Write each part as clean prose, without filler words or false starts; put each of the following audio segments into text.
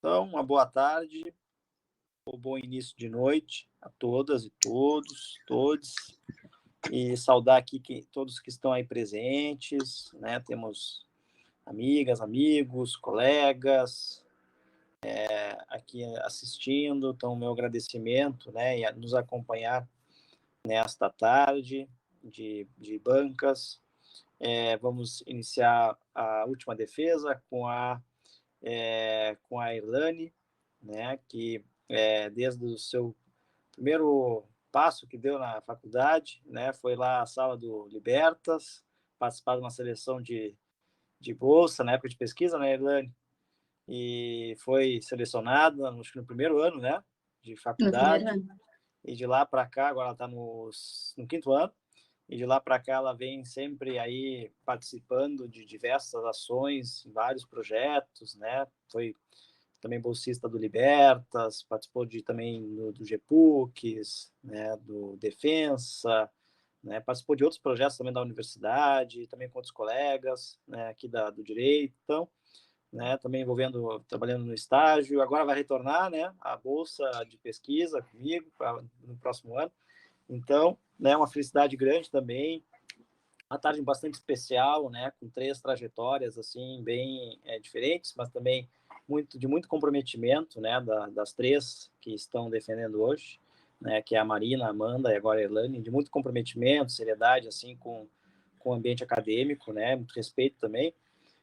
Então, uma boa tarde, um bom início de noite a todas e todos, e saudar aqui todos que estão aí presentes, né? Temos amigas, amigos, colegas aqui assistindo, então meu agradecimento, né, e a nos acompanhar nesta tarde de bancas. Vamos iniciar a última defesa com a Irlane, né, que desde o seu primeiro passo que deu na faculdade, né, foi lá à sala do Libertas, participar de uma seleção de bolsa na época de pesquisa, né, Irlane? E foi selecionada, acho que no primeiro ano, né, de No primeiro faculdade, ano. e de lá para cá, agora ela está no quinto ano, e de lá para cá ela vem sempre aí participando de diversas ações, em vários projetos, né? Foi também bolsista do Libertas, participou também do GPUCs, né? Do Defensa, né? Participou de outros projetos também da universidade, também com outros colegas, né? Aqui do Direito, então, né? Também trabalhando no estágio, agora vai retornar, né? A bolsa de pesquisa comigo no próximo ano. Então, né, uma felicidade grande também, uma tarde bastante especial, né, com 3 trajetórias assim bem diferentes, mas também de muito comprometimento, né, das 3 que estão defendendo hoje, né, que é a Marina, a Amanda e agora a Irlane, de muito comprometimento, seriedade assim com o ambiente acadêmico, né, muito respeito também.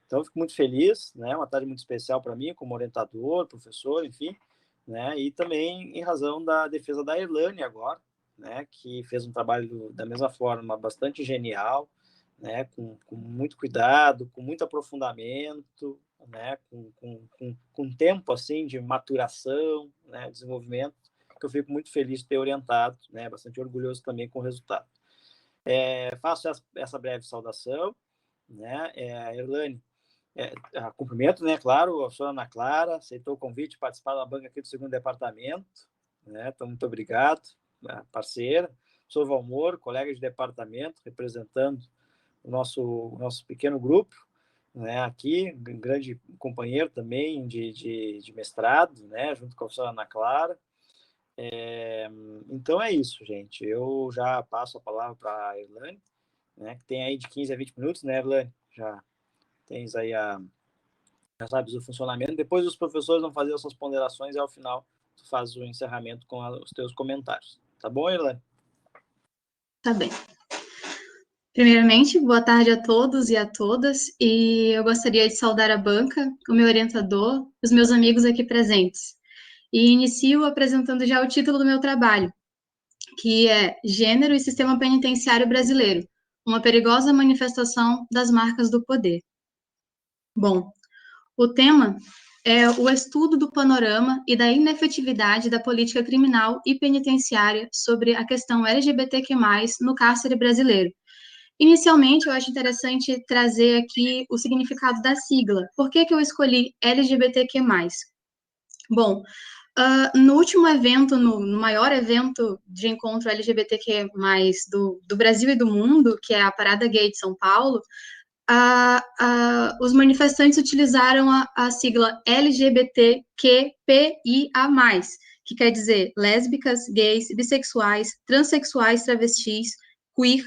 Então, eu fico muito feliz, né, uma tarde muito especial para mim, como orientador, professor, enfim, né, e também em razão da defesa da Irlane agora, né, que fez um trabalho da mesma forma bastante genial, né, com muito cuidado, com muito aprofundamento, né, com tempo assim de maturação, né, desenvolvimento, que eu fico muito feliz de ter orientado, né, bastante orgulhoso também com o resultado. Faço essa breve saudação, né, Irlane, cumprimento, né, claro, a professora Ana Clara aceitou o convite de participar da banca aqui do segundo departamento, né, então muito obrigado, parceira. Sou Valmor, colega de departamento, representando o nosso pequeno grupo, né, aqui, um grande companheiro também de mestrado, né, junto com a professora Ana Clara. Então é isso, gente. Eu já passo a palavra para a Irlane, né, que tem aí de 15 a 20 minutos, né, Irlane? Já tens aí já sabes o funcionamento. Depois os professores vão fazer as suas ponderações e ao final tu faz o encerramento com os teus comentários. Tá bom, Irlane? Tá bem. Primeiramente, boa tarde a todos e a todas, e eu gostaria de saudar a banca, o meu orientador, os meus amigos aqui presentes. E inicio apresentando já o título do meu trabalho, que é Gênero e Sistema Penitenciário Brasileiro, uma perigosa manifestação das marcas do poder. Bom, o tema é o estudo do panorama e da inefetividade da política criminal e penitenciária sobre a questão LGBTQ+, no cárcere brasileiro. Inicialmente, eu acho interessante trazer aqui o significado da sigla. Por que eu escolhi LGBTQ+. Bom, no último evento, no maior evento de encontro LGBTQ+, do Brasil e do mundo, que é a Parada Gay de São Paulo, os manifestantes utilizaram a sigla LGBTQPIA+, que quer dizer lésbicas, gays, bissexuais, transexuais, travestis, queer,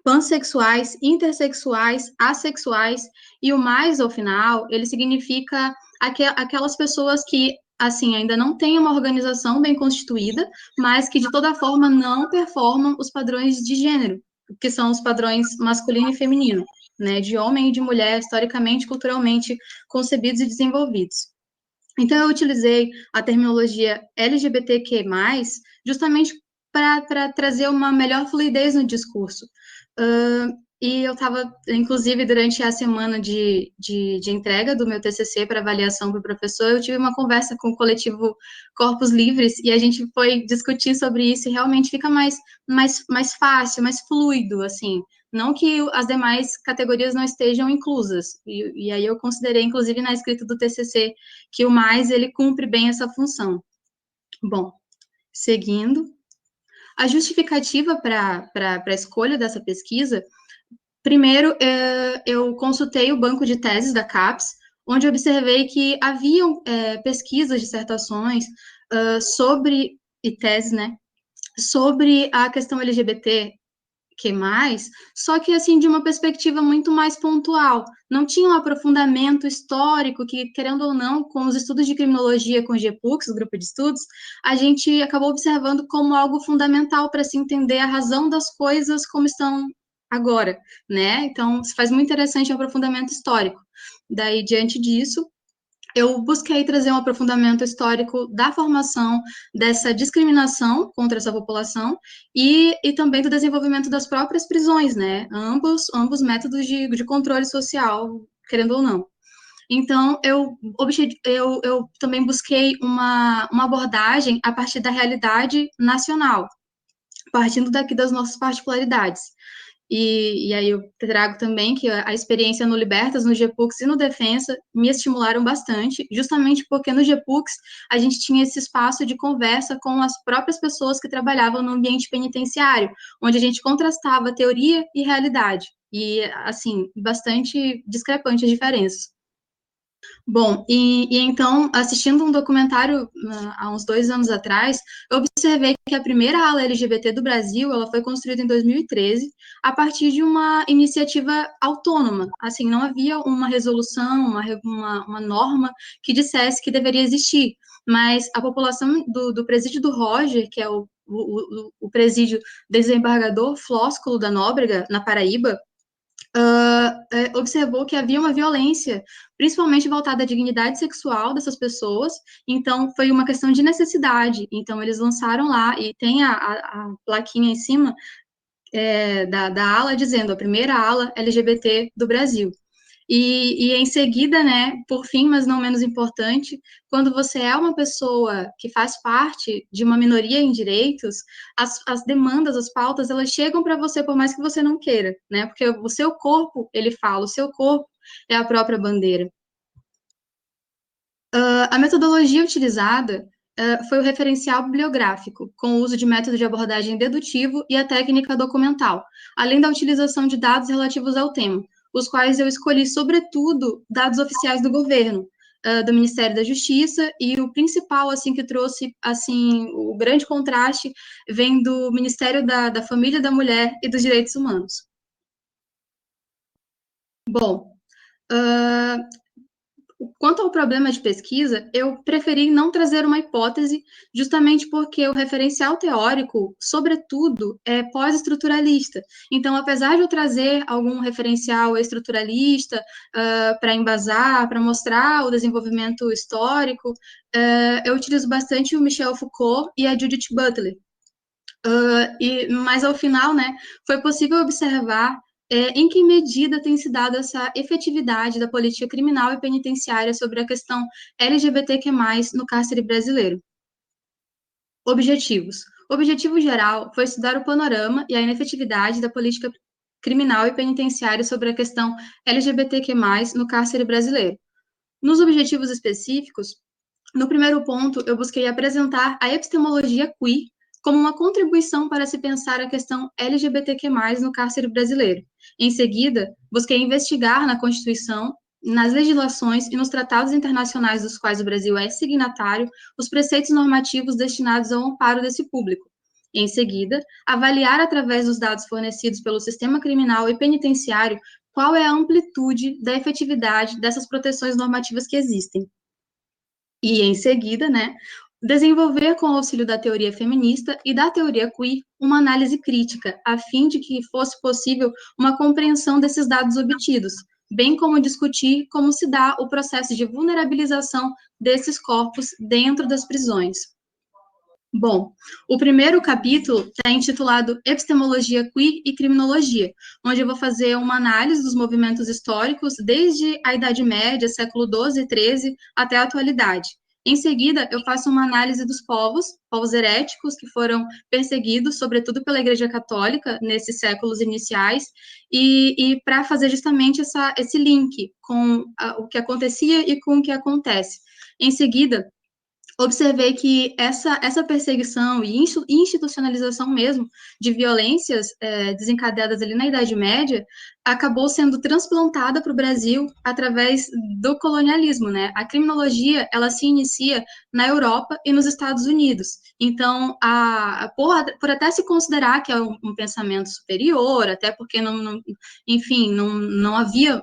pansexuais, intersexuais, assexuais, e o mais, ao final, ele significa aquelas pessoas que, assim, ainda não têm uma organização bem constituída, mas que, de toda forma, não performam os padrões de gênero, que são os padrões masculino e feminino, né, de homem e de mulher, historicamente, culturalmente concebidos e desenvolvidos. Então, eu utilizei a terminologia LGBTQ+, justamente para trazer uma melhor fluidez no discurso. E eu estava, inclusive, durante a semana de entrega do meu TCC para avaliação para o professor, eu tive uma conversa com o coletivo Corpos Livres, e a gente foi discutir sobre isso, e realmente fica mais fácil, mais fluido, assim. Não que as demais categorias não estejam inclusas, e aí eu considerei, inclusive, na escrita do TCC, que o mais, ele cumpre bem essa função. Bom, seguindo, a justificativa para a escolha dessa pesquisa, primeiro, eu consultei o banco de teses da CAPES, onde eu observei que haviam pesquisas, dissertações sobre, e teses, né, sobre a questão LGBT, que mais, só que assim de uma perspectiva muito mais pontual. Não tinha um aprofundamento histórico que, querendo ou não, com os estudos de criminologia com o GPUX, o grupo de estudos, a gente acabou observando como algo fundamental para se entender a razão das coisas como estão agora, né? Então, se faz muito interessante o aprofundamento histórico. Daí, diante disso, eu busquei trazer um aprofundamento histórico da formação dessa discriminação contra essa população e também do desenvolvimento das próprias prisões, né? Ambos métodos de controle social, querendo ou não. Então, eu também busquei uma abordagem a partir da realidade nacional, partindo daqui das nossas particularidades. E aí eu trago também que a experiência no Libertas, no GPUX e no Defensa me estimularam bastante, justamente porque no GPUX a gente tinha esse espaço de conversa com as próprias pessoas que trabalhavam no ambiente penitenciário, onde a gente contrastava teoria e realidade. E, assim, bastante discrepante as diferenças. Bom, e então, assistindo um documentário há uns 2 anos atrás, eu observei que a primeira ala LGBT do Brasil, ela foi construída em 2013, a partir de uma iniciativa autônoma. Assim, não havia uma resolução, uma norma que dissesse que deveria existir, mas a população do presídio do Roger, que é o presídio desembargador Flósculo da Nóbrega, na Paraíba, observou que havia uma violência, principalmente voltada à dignidade sexual dessas pessoas, então foi uma questão de necessidade, então eles lançaram lá, e tem a plaquinha em cima da ala dizendo, a primeira ala LGBT do Brasil. E em seguida, né, por fim, mas não menos importante, quando você é uma pessoa que faz parte de uma minoria em direitos, as demandas, as pautas, elas chegam para você por mais que você não queira, né? Porque o seu corpo, ele fala, o seu corpo é a própria bandeira. A metodologia utilizada foi o referencial bibliográfico, com o uso de método de abordagem dedutivo e a técnica documental, além da utilização de dados relativos ao tema, os quais eu escolhi, sobretudo, dados oficiais do governo, do Ministério da Justiça, e o principal, assim, que trouxe, assim, o grande contraste, vem do Ministério da Família, da Mulher e dos Direitos Humanos. Bom, quanto ao problema de pesquisa, eu preferi não trazer uma hipótese, justamente porque o referencial teórico, sobretudo, é pós-estruturalista. Então, apesar de eu trazer algum referencial estruturalista para embasar, para mostrar o desenvolvimento histórico, eu utilizo bastante o Michel Foucault e a Judith Butler. Mas, ao final, né, foi possível observar em que medida tem se dado essa efetividade da política criminal e penitenciária sobre a questão LGBTQ+, no cárcere brasileiro. Objetivos. O objetivo geral foi estudar o panorama e a inefetividade da política criminal e penitenciária sobre a questão LGBTQ+, no cárcere brasileiro. Nos objetivos específicos, no primeiro ponto, eu busquei apresentar a epistemologia queer como uma contribuição para se pensar a questão LGBTQ+, no cárcere brasileiro. Em seguida, busquei investigar na Constituição, nas legislações e nos tratados internacionais dos quais o Brasil é signatário, os preceitos normativos destinados ao amparo desse público. Em seguida, avaliar através dos dados fornecidos pelo sistema criminal e penitenciário qual é a amplitude da efetividade dessas proteções normativas que existem. E, em seguida, né, desenvolver com o auxílio da teoria feminista e da teoria queer uma análise crítica, a fim de que fosse possível uma compreensão desses dados obtidos, bem como discutir como se dá o processo de vulnerabilização desses corpos dentro das prisões. Bom, o primeiro capítulo está intitulado Epistemologia Queer e Criminologia, onde eu vou fazer uma análise dos movimentos históricos desde a Idade Média, século XII e XIII, até a atualidade. Em seguida, eu faço uma análise dos povos heréticos que foram perseguidos, sobretudo pela Igreja Católica, nesses séculos iniciais, e para fazer justamente esse link com o que acontecia e com o que acontece. Em seguida, observei que essa perseguição e institucionalização mesmo de violências desencadeadas ali na Idade Média acabou sendo transplantada para o Brasil através do colonialismo, né? A criminologia, ela se inicia na Europa e nos Estados Unidos. Então, por até se considerar que é um pensamento superior, até porque enfim, não havia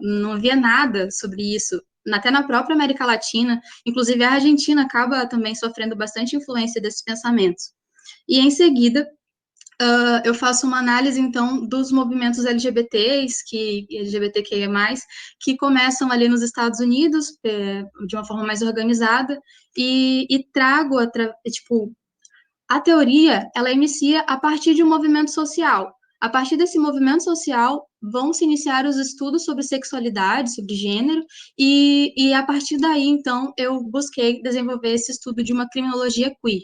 nada sobre isso até na própria América Latina, inclusive a Argentina acaba também sofrendo bastante influência desses pensamentos. E em seguida, eu faço uma análise, então, dos movimentos LGBTQIA+, que começam ali nos Estados Unidos, de uma forma mais organizada, e trago, tipo, a teoria, ela inicia a partir de um movimento social. A partir desse movimento social, vão se iniciar os estudos sobre sexualidade, sobre gênero, e a partir daí, então, eu busquei desenvolver esse estudo de uma criminologia queer.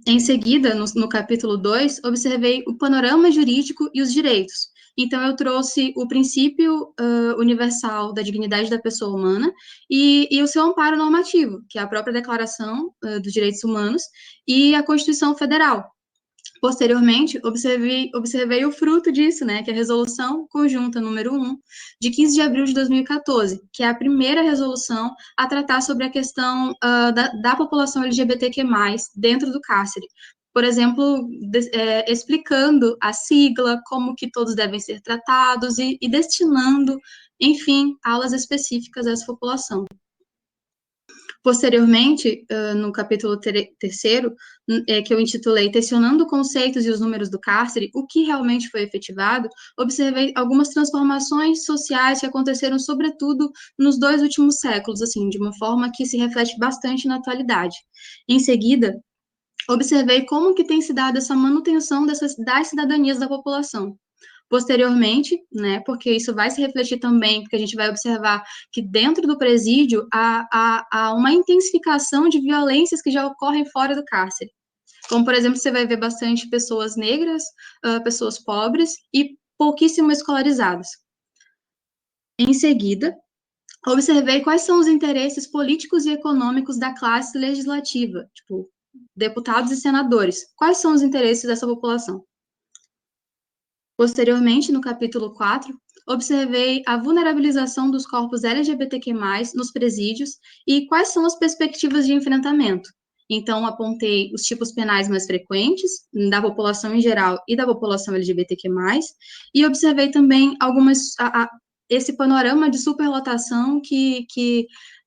Em seguida, no capítulo 2, observei o panorama jurídico e os direitos. Então, eu trouxe o princípio universal da dignidade da pessoa humana e o seu amparo normativo, que é a própria Declaração dos Direitos Humanos e a Constituição Federal. Posteriormente, observei o fruto disso, né, que é a Resolução Conjunta número 1, de 15 de abril de 2014, que é a primeira resolução a tratar sobre a questão da população LGBTQ+, dentro do cárcere. Por exemplo, explicando a sigla, como que todos devem ser tratados e destinando, enfim, aulas específicas a essa população. Posteriormente, no capítulo terceiro, que eu intitulei Tensionando conceitos e os números do cárcere, o que realmente foi efetivado, observei algumas transformações sociais que aconteceram, sobretudo, nos 2 últimos séculos, assim, de uma forma que se reflete bastante na atualidade. Em seguida, observei como que tem se dado essa manutenção das cidadanias da população. Posteriormente, né, porque isso vai se refletir também, porque a gente vai observar que dentro do presídio há uma intensificação de violências que já ocorrem fora do cárcere. Como, por exemplo, você vai ver bastante pessoas negras, pessoas pobres e pouquíssimo escolarizadas. Em seguida, observei quais são os interesses políticos e econômicos da classe legislativa, tipo, deputados e senadores. Quais são os interesses dessa população? Posteriormente, no capítulo 4, observei a vulnerabilização dos corpos LGBTQ+, nos presídios e quais são as perspectivas de enfrentamento. Então, apontei os tipos penais mais frequentes, da população em geral e da população LGBTQ+, e observei também esse panorama de superlotação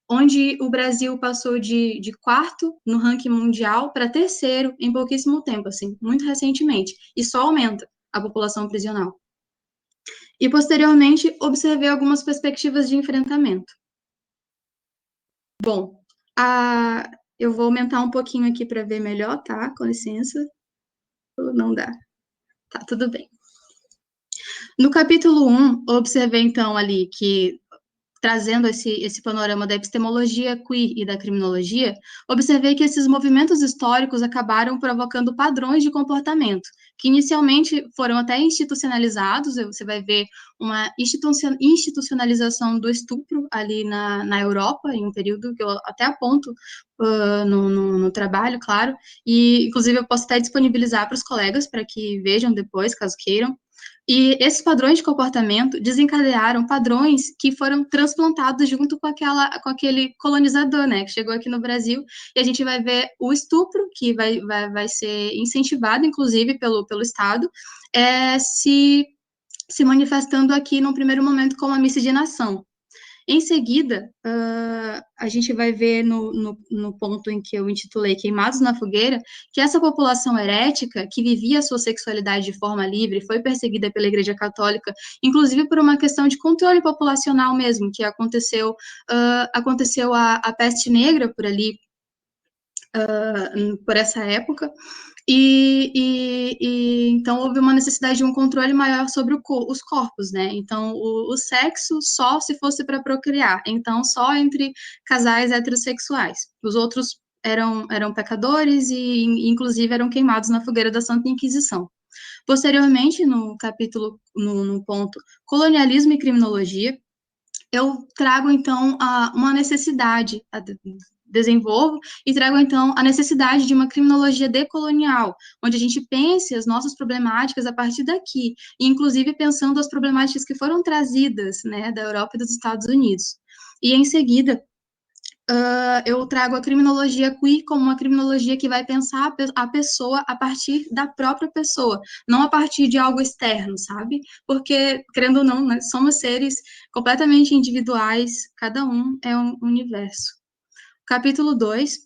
onde o Brasil passou de quarto no ranking mundial para terceiro em pouquíssimo tempo, assim, muito recentemente, e só aumenta a população prisional. E, posteriormente, observei algumas perspectivas de enfrentamento. Bom, eu vou aumentar um pouquinho aqui para ver melhor, tá? Com licença. Não dá. Tá, tudo bem. No capítulo 1, observei, então, ali que trazendo esse panorama da epistemologia queer e da criminologia, observei que esses movimentos históricos acabaram provocando padrões de comportamento, que inicialmente foram até institucionalizados. Você vai ver uma institucionalização do estupro ali na Europa, em um período que eu até aponto no trabalho, claro, e inclusive eu posso até disponibilizar para os colegas para que vejam depois, caso queiram. E esses padrões de comportamento desencadearam padrões que foram transplantados junto com aquele colonizador, né, que chegou aqui no Brasil, e a gente vai ver o estupro, que vai ser incentivado, inclusive, pelo Estado, se manifestando aqui, num primeiro momento, como a miscigenação. Em seguida, a gente vai ver no ponto em que eu intitulei Queimados na Fogueira, que essa população herética, que vivia a sua sexualidade de forma livre, foi perseguida pela Igreja Católica, inclusive por uma questão de controle populacional mesmo, que aconteceu a peste negra por ali, por essa época, então houve uma necessidade de um controle maior sobre os corpos, né? Então o sexo só se fosse para procriar, então só entre casais heterossexuais. Os outros eram pecadores e inclusive eram queimados na fogueira da Santa Inquisição. Posteriormente, no capítulo, no ponto Colonialismo e Criminologia, eu trago, então, uma necessidade, desenvolvo e trago, então, a necessidade de uma criminologia decolonial, onde a gente pense as nossas problemáticas a partir daqui, e inclusive pensando as problemáticas que foram trazidas, né, da Europa e dos Estados Unidos. E, em seguida, eu trago a criminologia queer como uma criminologia que vai pensar a pessoa a partir da própria pessoa, não a partir de algo externo, sabe? Porque, querendo ou não, né, somos seres completamente individuais, cada um é um universo. Capítulo 2,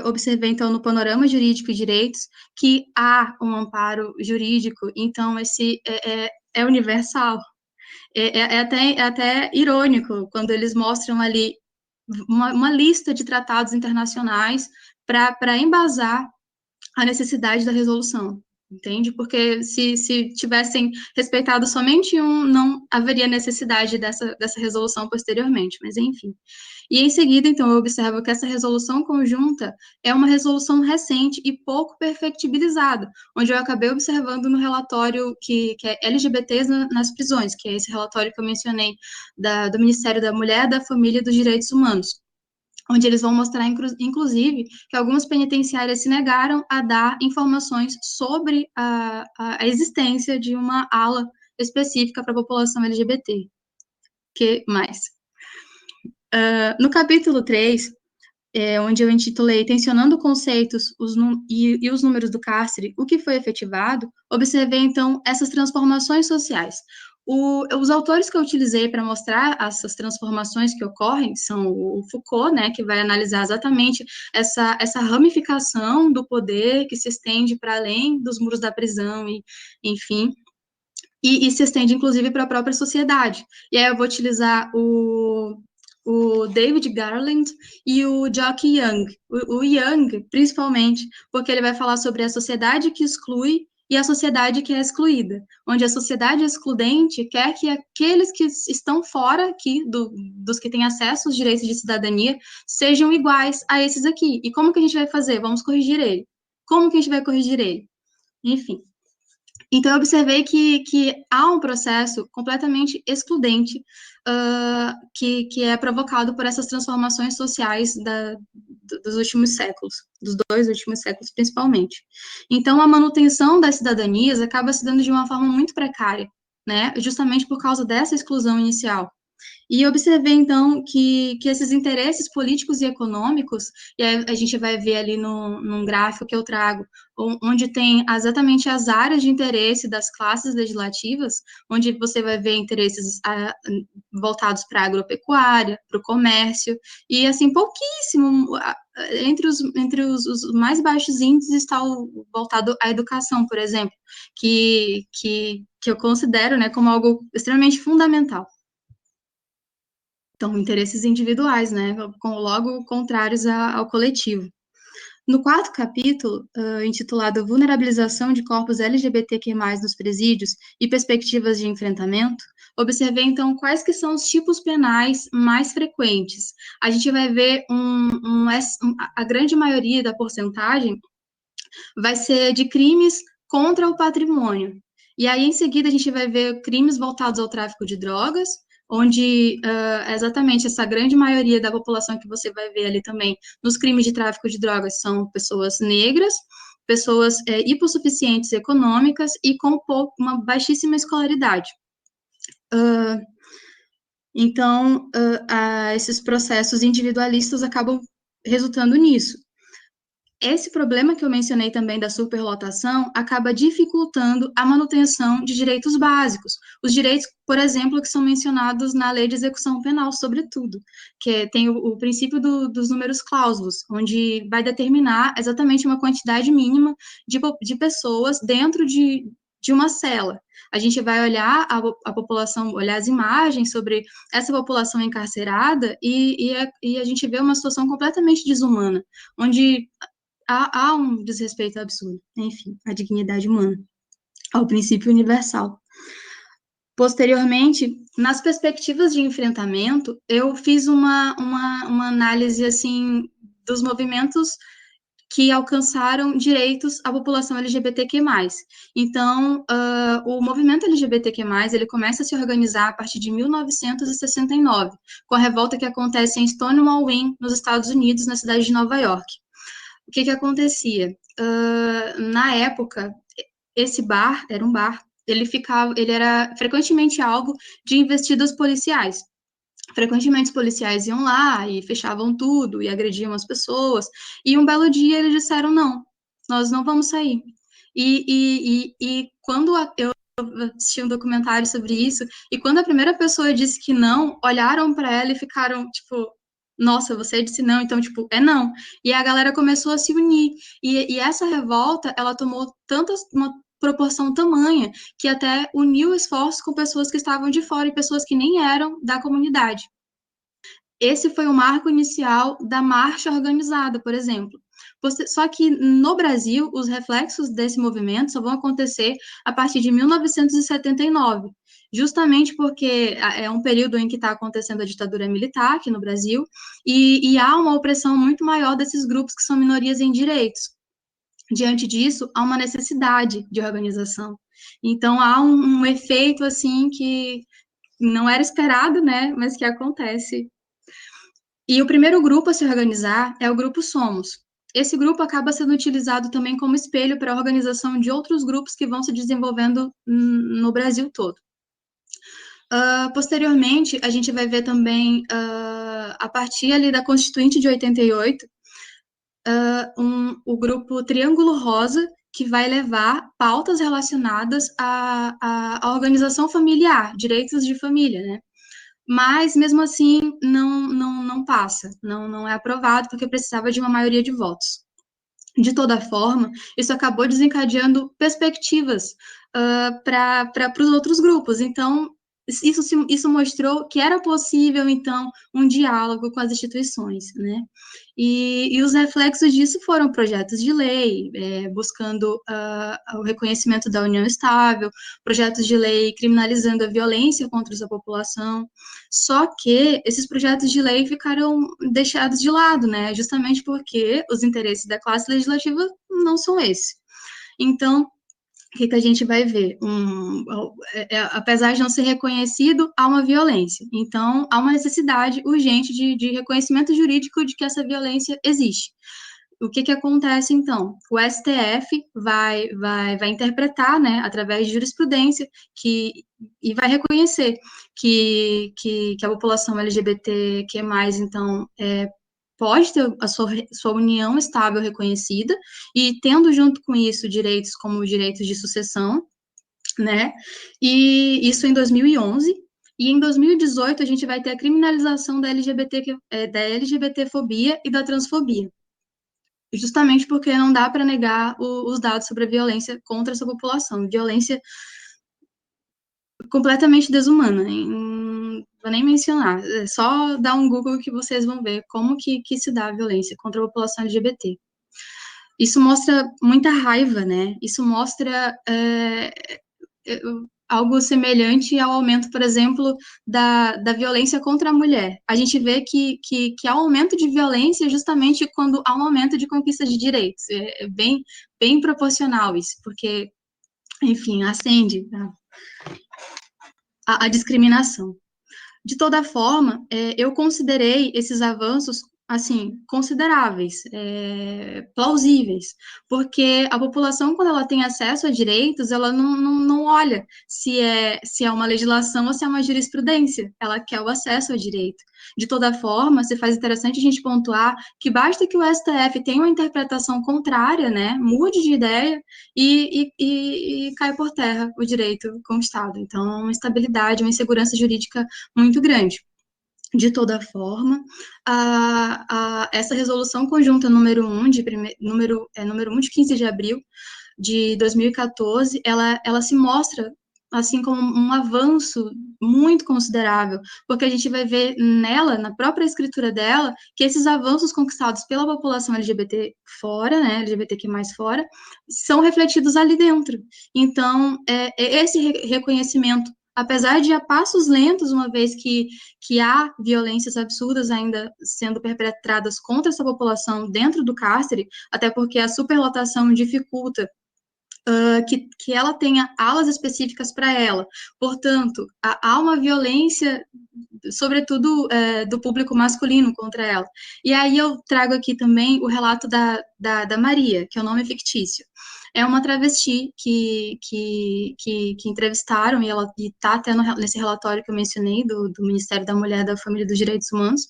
observei, então, no panorama jurídico e direitos, que há um amparo jurídico, então esse é universal. É até irônico quando eles mostram ali uma lista de tratados internacionais para embasar a necessidade da resolução, entende? Porque se tivessem respeitado somente um, não haveria necessidade dessa resolução posteriormente, mas enfim. E em seguida, então, eu observo que essa resolução conjunta é uma resolução recente e pouco perfectibilizada, onde eu acabei observando no relatório que é LGBTs nas prisões, que é esse relatório que eu mencionei do Ministério da Mulher, da Família e dos Direitos Humanos, onde eles vão mostrar, inclusive, que algumas penitenciárias se negaram a dar informações sobre a existência de uma ala específica para a população LGBT. Que mais? No capítulo 3, onde eu intitulei Tensionando conceitos e os números do cárcere, o que foi efetivado, observei, então, essas transformações sociais. Os autores que eu utilizei para mostrar essas transformações que ocorrem são o Foucault, né, que vai analisar exatamente essa ramificação do poder que se estende para além dos muros da prisão, e, enfim, e se estende, inclusive, para a própria sociedade. E aí eu vou utilizar o David Garland e o Jock Young. O Young, principalmente, porque ele vai falar sobre a sociedade que exclui e a sociedade que é excluída, onde a sociedade excludente quer que aqueles que estão fora aqui dos que têm acesso aos direitos de cidadania sejam iguais a esses aqui. E como que a gente vai fazer? Vamos corrigir ele. Como que a gente vai corrigir ele? Enfim. Então, eu observei que há um processo completamente excludente que é provocado por essas transformações sociais dos últimos séculos, dos 2 últimos séculos, principalmente. Então, a manutenção das cidadanias acaba se dando de uma forma muito precária, né, justamente por causa dessa exclusão inicial. E observei, então, que esses interesses políticos e econômicos, e aí a gente vai ver ali num gráfico que eu trago, onde tem exatamente as áreas de interesse das classes legislativas, onde você vai ver interesses voltados para a agropecuária, para o comércio, e, assim, pouquíssimo, entre os mais baixos índices está voltado à educação, por exemplo, que eu considero, né, como algo extremamente fundamental. Então, interesses individuais, né, logo contrários ao coletivo. No quarto capítulo, intitulado Vulnerabilização de corpos LGBTQ+, nos presídios e perspectivas de enfrentamento, observei, então, quais que são os tipos penais mais frequentes. A gente vai ver a grande maioria da porcentagem vai ser de crimes contra o patrimônio. E aí, em seguida, a gente vai ver crimes voltados ao tráfico de drogas, onde exatamente essa grande maioria da população que você vai ver ali também nos crimes de tráfico de drogas são pessoas negras, pessoas hipossuficientes econômicas e com uma baixíssima escolaridade. Então, esses processos individualistas acabam resultando nisso. Esse problema que eu mencionei também da superlotação acaba dificultando a manutenção de direitos básicos. Os direitos, por exemplo, que são mencionados na Lei de Execução Penal, sobretudo, que tem o princípio dos números clausulos, onde vai determinar exatamente uma quantidade mínima de pessoas dentro de uma cela. A gente vai olhar a população, olhar as imagens sobre essa população encarcerada e a gente vê uma situação completamente desumana, onde há um desrespeito absurdo, enfim, à dignidade humana, ao princípio universal. Posteriormente, nas perspectivas de enfrentamento, eu fiz uma análise, assim, dos movimentos que alcançaram direitos à população LGBTQ+. Então, o movimento LGBTQ+, ele começa a se organizar a partir de 1969, com a revolta que acontece em Stonewall Inn, nos Estados Unidos, na cidade de Nova York. O que acontecia? Na época, esse bar, era um bar, ele era frequentemente alvo de investidas policiais. Frequentemente os policiais iam lá e fechavam tudo e agrediam as pessoas. E um belo dia eles disseram: não, nós não vamos sair. E quando eu assisti um documentário sobre isso, e quando a primeira pessoa disse que não, olharam para ela e ficaram tipo: nossa, você disse não, então, tipo, é não. E a galera começou a se unir. E essa revolta, ela tomou uma proporção tamanha que até uniu esforços com pessoas que estavam de fora e pessoas que nem eram da comunidade. Esse foi o marco inicial da marcha organizada, por exemplo. Só que no Brasil, os reflexos desse movimento só vão acontecer a partir de 1979, justamente porque é um período em que está acontecendo a ditadura militar aqui no Brasil, e há uma opressão muito maior desses grupos que são minorias em direitos. Diante disso, há uma necessidade de organização. Então, há um efeito, assim, que não era esperado, né, mas que acontece. E o primeiro grupo a se organizar é o Grupo Somos. Esse grupo acaba sendo utilizado também como espelho para a organização de outros grupos que vão se desenvolvendo no Brasil todo. Posteriormente, a gente vai ver também, a partir ali da Constituinte de 88, o grupo Triângulo Rosa, que vai levar pautas relacionadas à organização familiar, direitos de família, né? Mas, mesmo assim, não passa, não é aprovado, porque precisava de uma maioria de votos. De toda forma, isso acabou desencadeando perspectivas para os outros grupos. Então, isso mostrou que era possível, então, um diálogo com as instituições, né? E os reflexos disso foram projetos de lei, buscando o reconhecimento da união estável, projetos de lei criminalizando a violência contra essa população. Só que esses projetos de lei ficaram deixados de lado, né? Justamente porque os interesses da classe legislativa não são esses. Então, o que a gente vai ver? Apesar de não ser reconhecido, há uma violência. Então, há uma necessidade urgente de reconhecimento jurídico de que essa violência existe. O que acontece, então? O STF vai interpretar, né, através de jurisprudência, e vai reconhecer que a população LGBTQ+, então, pode ter a sua união estável reconhecida, e tendo junto com isso direitos como os direitos de sucessão, né, e isso em 2011, e em 2018 a gente vai ter a criminalização da LGBTfobia e da transfobia, justamente porque não dá para negar os dados sobre a violência contra essa população, violência completamente desumana, não vou nem mencionar, é só dar um Google que vocês vão ver como que se dá a violência contra a população LGBT. Isso mostra muita raiva, né? Isso mostra algo semelhante ao aumento, por exemplo, da violência contra a mulher. A gente vê que há um aumento de violência justamente quando há um aumento de conquista de direitos. É bem proporcional isso, porque, enfim, acende a discriminação. De toda forma, eu considerei esses avanços, assim, consideráveis, plausíveis, porque a população, quando ela tem acesso a direitos, ela não olha se é uma legislação ou se é uma jurisprudência, ela quer o acesso ao direito. De toda forma, se faz interessante a gente pontuar que basta que o STF tenha uma interpretação contrária, né, mude de ideia e cai por terra o direito conquistado. Então, uma instabilidade, uma insegurança jurídica muito grande. De toda forma, essa resolução conjunta número 1 de 15 de abril de 2014, ela se mostra assim como um avanço muito considerável, porque a gente vai ver nela, na própria escritura dela, que esses avanços conquistados pela população LGBT fora, né, LGBTQ+ fora, são refletidos ali dentro. Então, esse reconhecimento apesar de a passos lentos, uma vez que há violências absurdas ainda sendo perpetradas contra essa população dentro do cárcere, até porque a superlotação dificulta que ela tenha alas específicas para ela. Portanto, há uma violência, sobretudo do público masculino contra ela. E aí eu trago aqui também o relato da Maria, que é o nome fictício. É uma travesti que entrevistaram, e ela está até nesse relatório que eu mencionei, do Ministério da Mulher, da Família e dos Direitos Humanos,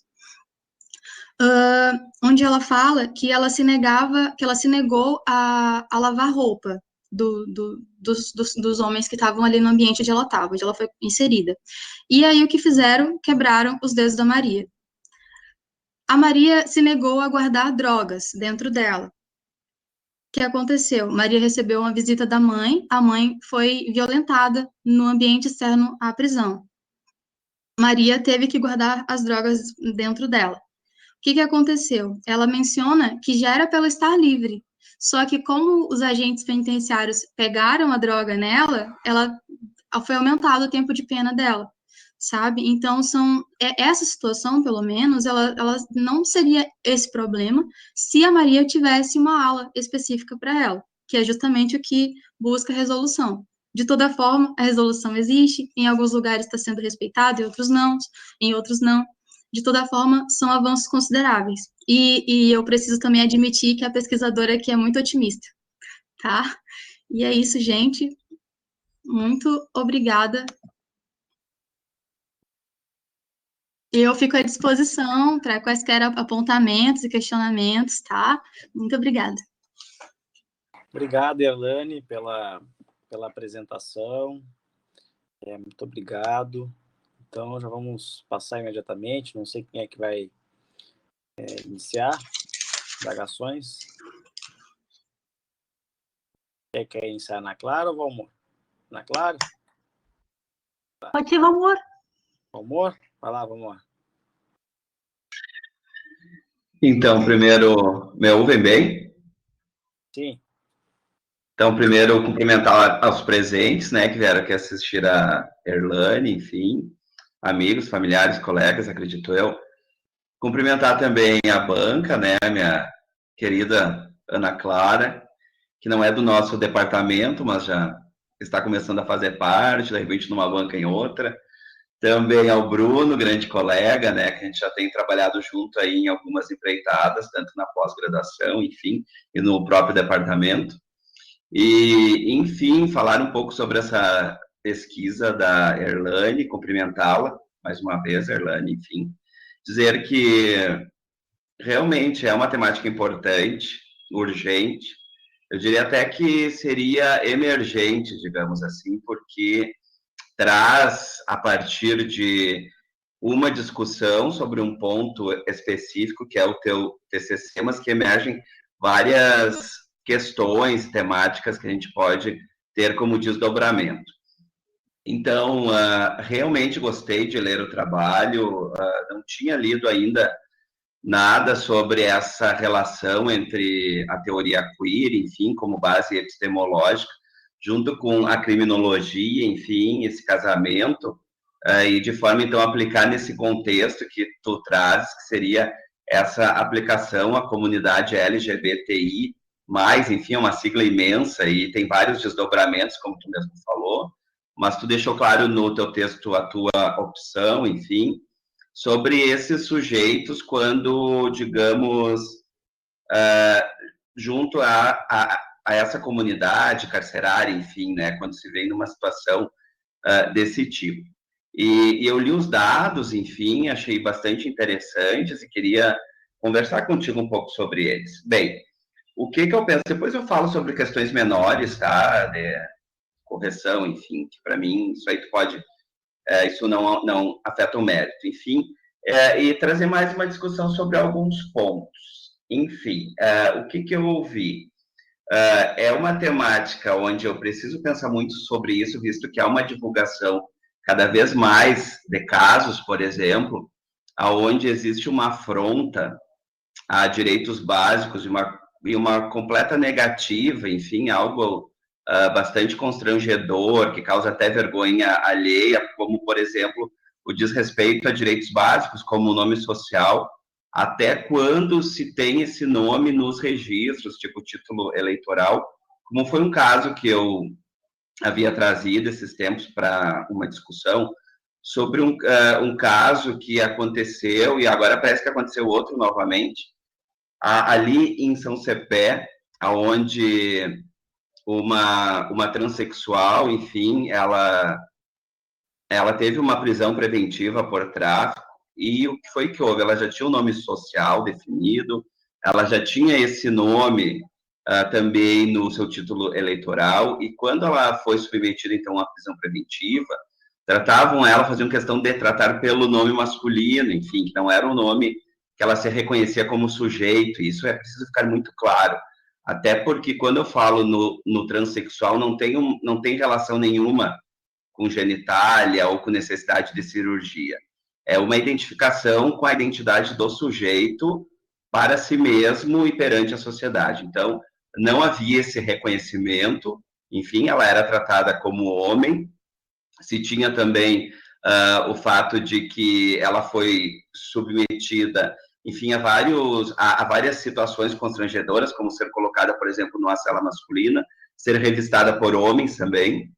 onde ela fala que ela se negou a lavar roupa dos homens que estavam ali no ambiente onde ela estava, onde ela foi inserida. E aí o que fizeram? Quebraram os dedos da Maria. A Maria se negou a guardar drogas dentro dela. O que aconteceu? Maria recebeu uma visita da mãe, a mãe foi violentada no ambiente externo à prisão. Maria teve que guardar as drogas dentro dela. O que aconteceu? Ela menciona que já era para ela estar livre, só que como os agentes penitenciários pegaram a droga nela, ela foi aumentado o tempo de pena dela, sabe? Então, essa situação, pelo menos, ela não seria esse problema se a Maria tivesse uma ala específica para ela, que é justamente o que busca a resolução. De toda forma, a resolução existe, em alguns lugares está sendo respeitada, em outros não. De toda forma, são avanços consideráveis. E eu preciso também admitir que a pesquisadora aqui é muito otimista, tá? E é isso, gente. Muito obrigada. Eu fico à disposição para quaisquer apontamentos e questionamentos, tá? Muito obrigada. Obrigado, Erlane, pela apresentação. Muito obrigado. Então, já vamos passar imediatamente. Não sei quem é que vai iniciar indagações. Quer iniciar na Clara ou Valmor? Na Clara? Pode ir, Valmor. Valmor? Vai lá, Valmor. Então, primeiro, me ouvem bem? Sim. Então, primeiro, cumprimentar aos presentes, né, que vieram aqui assistir a Erlane, enfim, amigos, familiares, colegas, acredito eu. Cumprimentar também a banca, né, minha querida Ana Clara, que não é do nosso departamento, mas já está começando a fazer parte, de repente numa banca em outra. Também ao Bruno, grande colega, né, que a gente já tem trabalhado junto aí em algumas empreitadas, tanto na pós-graduação, enfim, e no próprio departamento. E, enfim, falar um pouco sobre essa pesquisa da Erlane, cumprimentá-la mais uma vez, Erlane, enfim, dizer que realmente é uma temática importante, urgente, eu diria até que seria emergente, digamos assim, porque traz, a partir de uma discussão sobre um ponto específico, que é o teu TCC, mas que emergem várias questões temáticas que a gente pode ter como desdobramento. Então, realmente gostei de ler o trabalho, não tinha lido ainda nada sobre essa relação entre a teoria queer, enfim, como base epistemológica, junto com a criminologia, enfim, esse casamento, e de forma, então, aplicar nesse contexto que tu trazes, que seria essa aplicação à comunidade LGBTI, enfim, é uma sigla imensa e tem vários desdobramentos, como tu mesmo falou, mas tu deixou claro no teu texto a tua opção, enfim, sobre esses sujeitos quando, digamos, junto a essa comunidade carcerária, enfim, né, quando se vê numa situação desse tipo. E eu li os dados, enfim, achei bastante interessantes e queria conversar contigo um pouco sobre eles. Bem, o que eu penso? Depois eu falo sobre questões menores, tá, de correção, enfim, que para mim isso aí tu pode, isso não afeta o mérito, enfim, e trazer mais uma discussão sobre alguns pontos. Enfim, o que eu ouvi? É uma temática onde eu preciso pensar muito sobre isso, visto que há uma divulgação cada vez mais de casos, por exemplo, aonde existe uma afronta a direitos básicos e uma completa negativa, enfim, algo bastante constrangedor, que causa até vergonha alheia, como, por exemplo, o desrespeito a direitos básicos, como o nome social, até quando se tem esse nome nos registros, tipo título eleitoral, como foi um caso que eu havia trazido esses tempos para uma discussão sobre um caso que aconteceu, e agora parece que aconteceu outro novamente, ali em São Cepé, onde uma transexual, enfim, ela teve uma prisão preventiva por tráfico, e o que foi que houve? Ela já tinha um nome social definido, ela já tinha esse nome também no seu título eleitoral, e quando ela foi submetida, então, à prisão preventiva, tratavam ela, faziam questão de tratar pelo nome masculino, enfim, que não era um nome que ela se reconhecia como sujeito, e isso é preciso ficar muito claro, até porque quando eu falo no transexual, não tem relação nenhuma com genitália ou com necessidade de cirurgia. É uma identificação com a identidade do sujeito para si mesmo e perante a sociedade. Então, não havia esse reconhecimento, enfim, ela era tratada como homem, se tinha também o fato de que ela foi submetida, enfim, a várias situações constrangedoras, como ser colocada, por exemplo, numa cela masculina, ser revistada por homens também.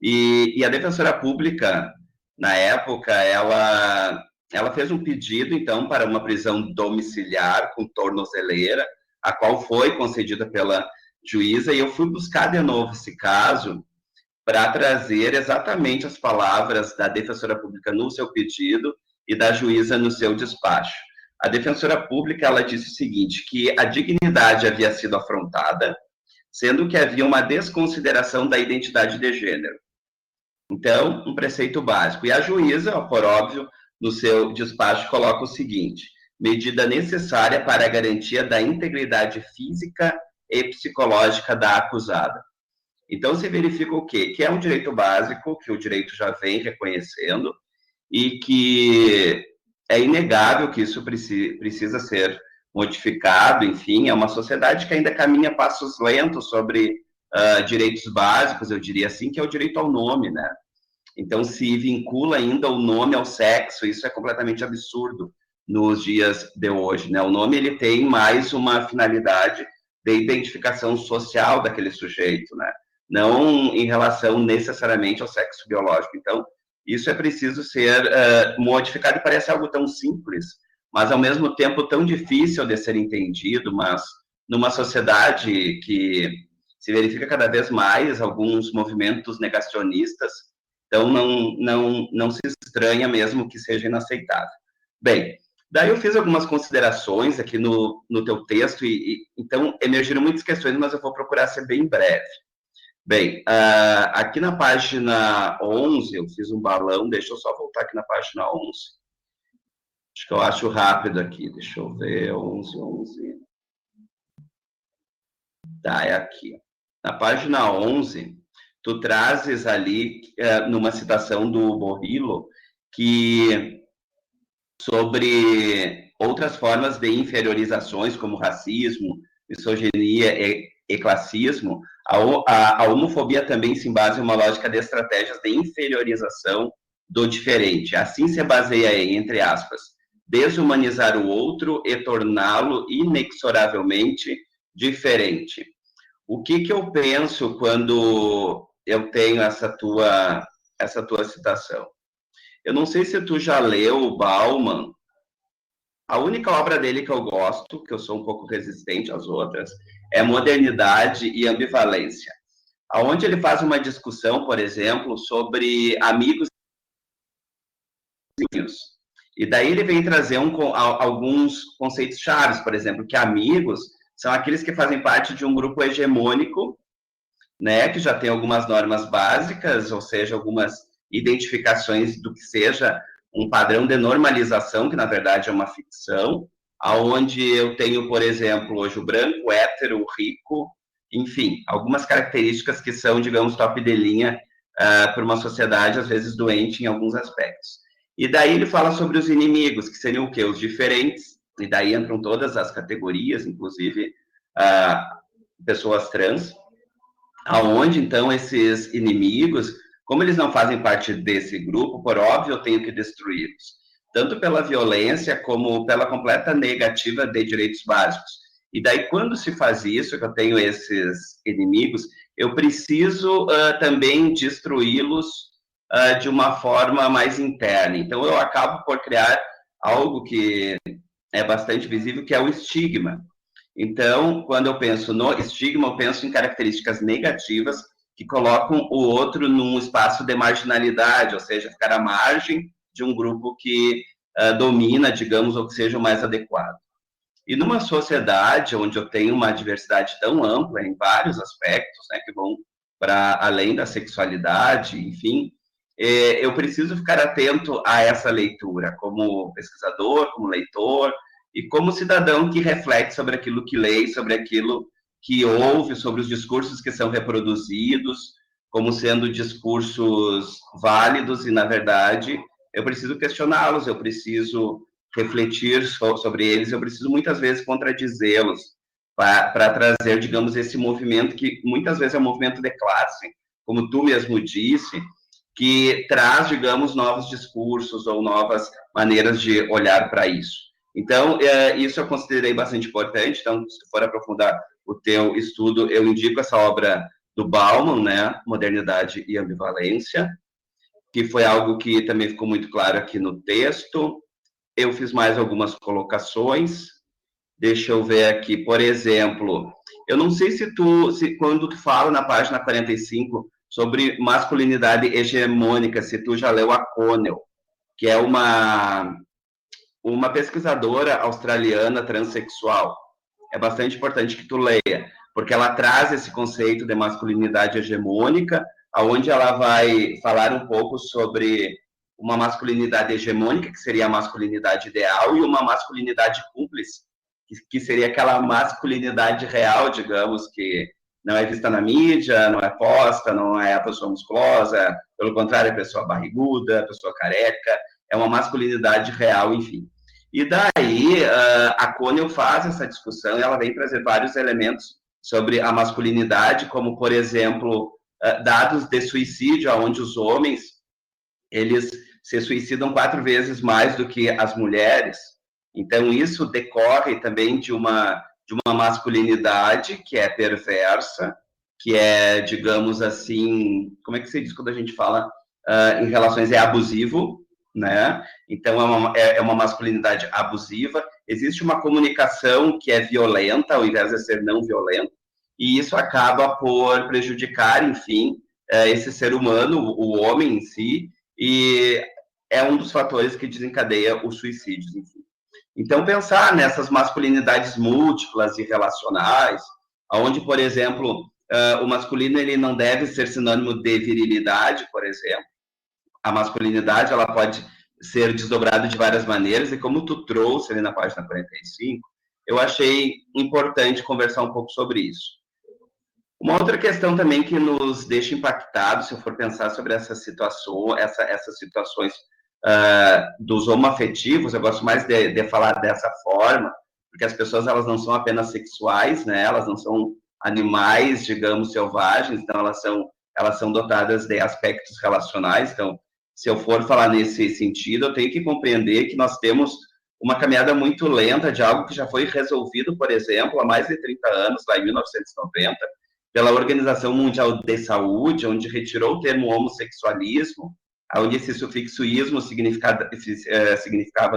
E a defensora pública, na época, ela fez um pedido, então, para uma prisão domiciliar com tornozeleira, a qual foi concedida pela juíza, e eu fui buscar de novo esse caso para trazer exatamente as palavras da defensora pública no seu pedido e da juíza no seu despacho. A defensora pública, ela disse o seguinte, que a dignidade havia sido afrontada, sendo que havia uma desconsideração da identidade de gênero. Então, um preceito básico. E a juíza, por óbvio, no seu despacho, coloca o seguinte: medida necessária para a garantia da integridade física e psicológica da acusada. Então, se verifica o quê? Que é um direito básico, que o direito já vem reconhecendo, e que é inegável que isso precisa ser modificado, enfim, é uma sociedade que ainda caminha passos lentos sobre direitos básicos, eu diria assim, que é o direito ao nome, né? Então, se vincula ainda o nome ao sexo, isso é completamente absurdo nos dias de hoje, né? O nome, ele tem mais uma finalidade de identificação social daquele sujeito, né? Não em relação necessariamente ao sexo biológico. Então, isso é preciso ser modificado, e parece algo tão simples, mas ao mesmo tempo tão difícil de ser entendido, mas numa sociedade que se verifica cada vez mais alguns movimentos negacionistas, então não se estranha mesmo que seja inaceitável. Bem, daí eu fiz algumas considerações aqui no teu texto, então emergiram muitas questões, mas eu vou procurar ser bem breve. Bem, aqui na página 11, eu fiz um balão, deixa eu só voltar aqui na página 11. Acho que eu acho rápido aqui, deixa eu ver, 11. Tá, é aqui. Na página 11, tu trazes ali, numa citação do Borrillo, que sobre outras formas de inferiorizações, como racismo, misoginia e classismo, a homofobia também se embasa em uma lógica de estratégias de inferiorização do diferente. Assim se baseia em, entre aspas, desumanizar o outro e torná-lo inexoravelmente diferente. O que eu penso quando eu tenho essa tua citação? Eu não sei se tu já leu o Bauman. A única obra dele que eu gosto, que eu sou um pouco resistente às outras, é Modernidade e Ambivalência, onde ele faz uma discussão, por exemplo, sobre amigos e vizinhos. E daí ele vem trazer alguns conceitos chaves, por exemplo, que amigos são aqueles que fazem parte de um grupo hegemônico, né, que já tem algumas normas básicas, ou seja, algumas identificações do que seja um padrão de normalização, que na verdade é uma ficção, aonde eu tenho, por exemplo, hoje o branco, o hétero, o rico, enfim, algumas características que são, digamos, top de linha para uma sociedade, às vezes, doente em alguns aspectos. E daí ele fala sobre os inimigos, que seriam o quê? Os diferentes, e daí entram todas as categorias, inclusive pessoas trans, aonde, então, esses inimigos, como eles não fazem parte desse grupo, por óbvio, eu tenho que destruí-los, tanto pela violência como pela completa negativa de direitos básicos. E daí, quando se faz isso, que eu tenho esses inimigos, eu preciso também destruí-los de uma forma mais interna. Então, eu acabo por criar algo que é bastante visível, que é o estigma. Então, quando eu penso no estigma, eu penso em características negativas que colocam o outro num espaço de marginalidade, ou seja, ficar à margem de um grupo que domina, digamos, ou que seja o mais adequado. E numa sociedade onde eu tenho uma diversidade tão ampla em vários aspectos, né, que vão para além da sexualidade, enfim, eu preciso ficar atento a essa leitura, como pesquisador, como leitor, e como cidadão que reflete sobre aquilo que lê, sobre aquilo que ouve, sobre os discursos que são reproduzidos, como sendo discursos válidos, e, na verdade, eu preciso questioná-los, eu preciso refletir sobre eles, eu preciso muitas vezes contradizê-los para trazer, digamos, esse movimento que muitas vezes é um movimento de classe, como tu mesmo disse, que traz, digamos, novos discursos ou novas maneiras de olhar para isso. Então, isso eu considerei bastante importante. Então, se for aprofundar o teu estudo, eu indico essa obra do Bauman, né, Modernidade e Ambivalência, que foi algo que também ficou muito claro aqui no texto. Eu fiz mais algumas colocações. Deixa eu ver aqui, por exemplo, eu não sei se quando tu fala na página 45 sobre masculinidade hegemônica, se tu já leu a Connell, que é uma pesquisadora australiana transexual. É bastante importante que tu leia, porque ela traz esse conceito de masculinidade hegemônica, aonde ela vai falar um pouco sobre uma masculinidade hegemônica, que seria a masculinidade ideal, e uma masculinidade cúmplice, que seria aquela masculinidade real, digamos, que não é vista na mídia, não é posta, não é a pessoa musculosa, pelo contrário, é a pessoa barriguda, a pessoa careca, é uma masculinidade real, enfim. E daí, a Connell faz essa discussão e ela vem trazer vários elementos sobre a masculinidade, como, por exemplo, dados de suicídio, onde os homens, eles se suicidam 4 vezes mais do que as mulheres. Então, isso decorre também de uma masculinidade que é perversa, que é, digamos assim, como é que se diz quando a gente fala em relações, é abusivo, né? Então, é uma masculinidade abusiva. Existe uma comunicação que é violenta, ao invés de ser não violenta, e isso acaba por prejudicar, enfim, esse ser humano, o homem em si, e é um dos fatores que desencadeia os suicídios, enfim. Então, pensar nessas masculinidades múltiplas e relacionais, onde, por exemplo, o masculino ele não deve ser sinônimo de virilidade, por exemplo. A masculinidade ela pode ser desdobrada de várias maneiras, e como tu trouxe ali na página 45, eu achei importante conversar um pouco sobre isso. Uma outra questão também que nos deixa impactados, se eu for pensar sobre essas situações dos homoafetivos, eu gosto mais de falar dessa forma, porque as pessoas elas não são apenas sexuais, né? Elas não são animais, digamos, selvagens, então elas são dotadas de aspectos relacionais. Então, se eu for falar nesse sentido, eu tenho que compreender que nós temos uma caminhada muito lenta de algo que já foi resolvido, por exemplo, há mais de 30 anos, lá em 1990, pela Organização Mundial de Saúde, onde retirou o termo homossexualismo, onde esse sufixo ismo significava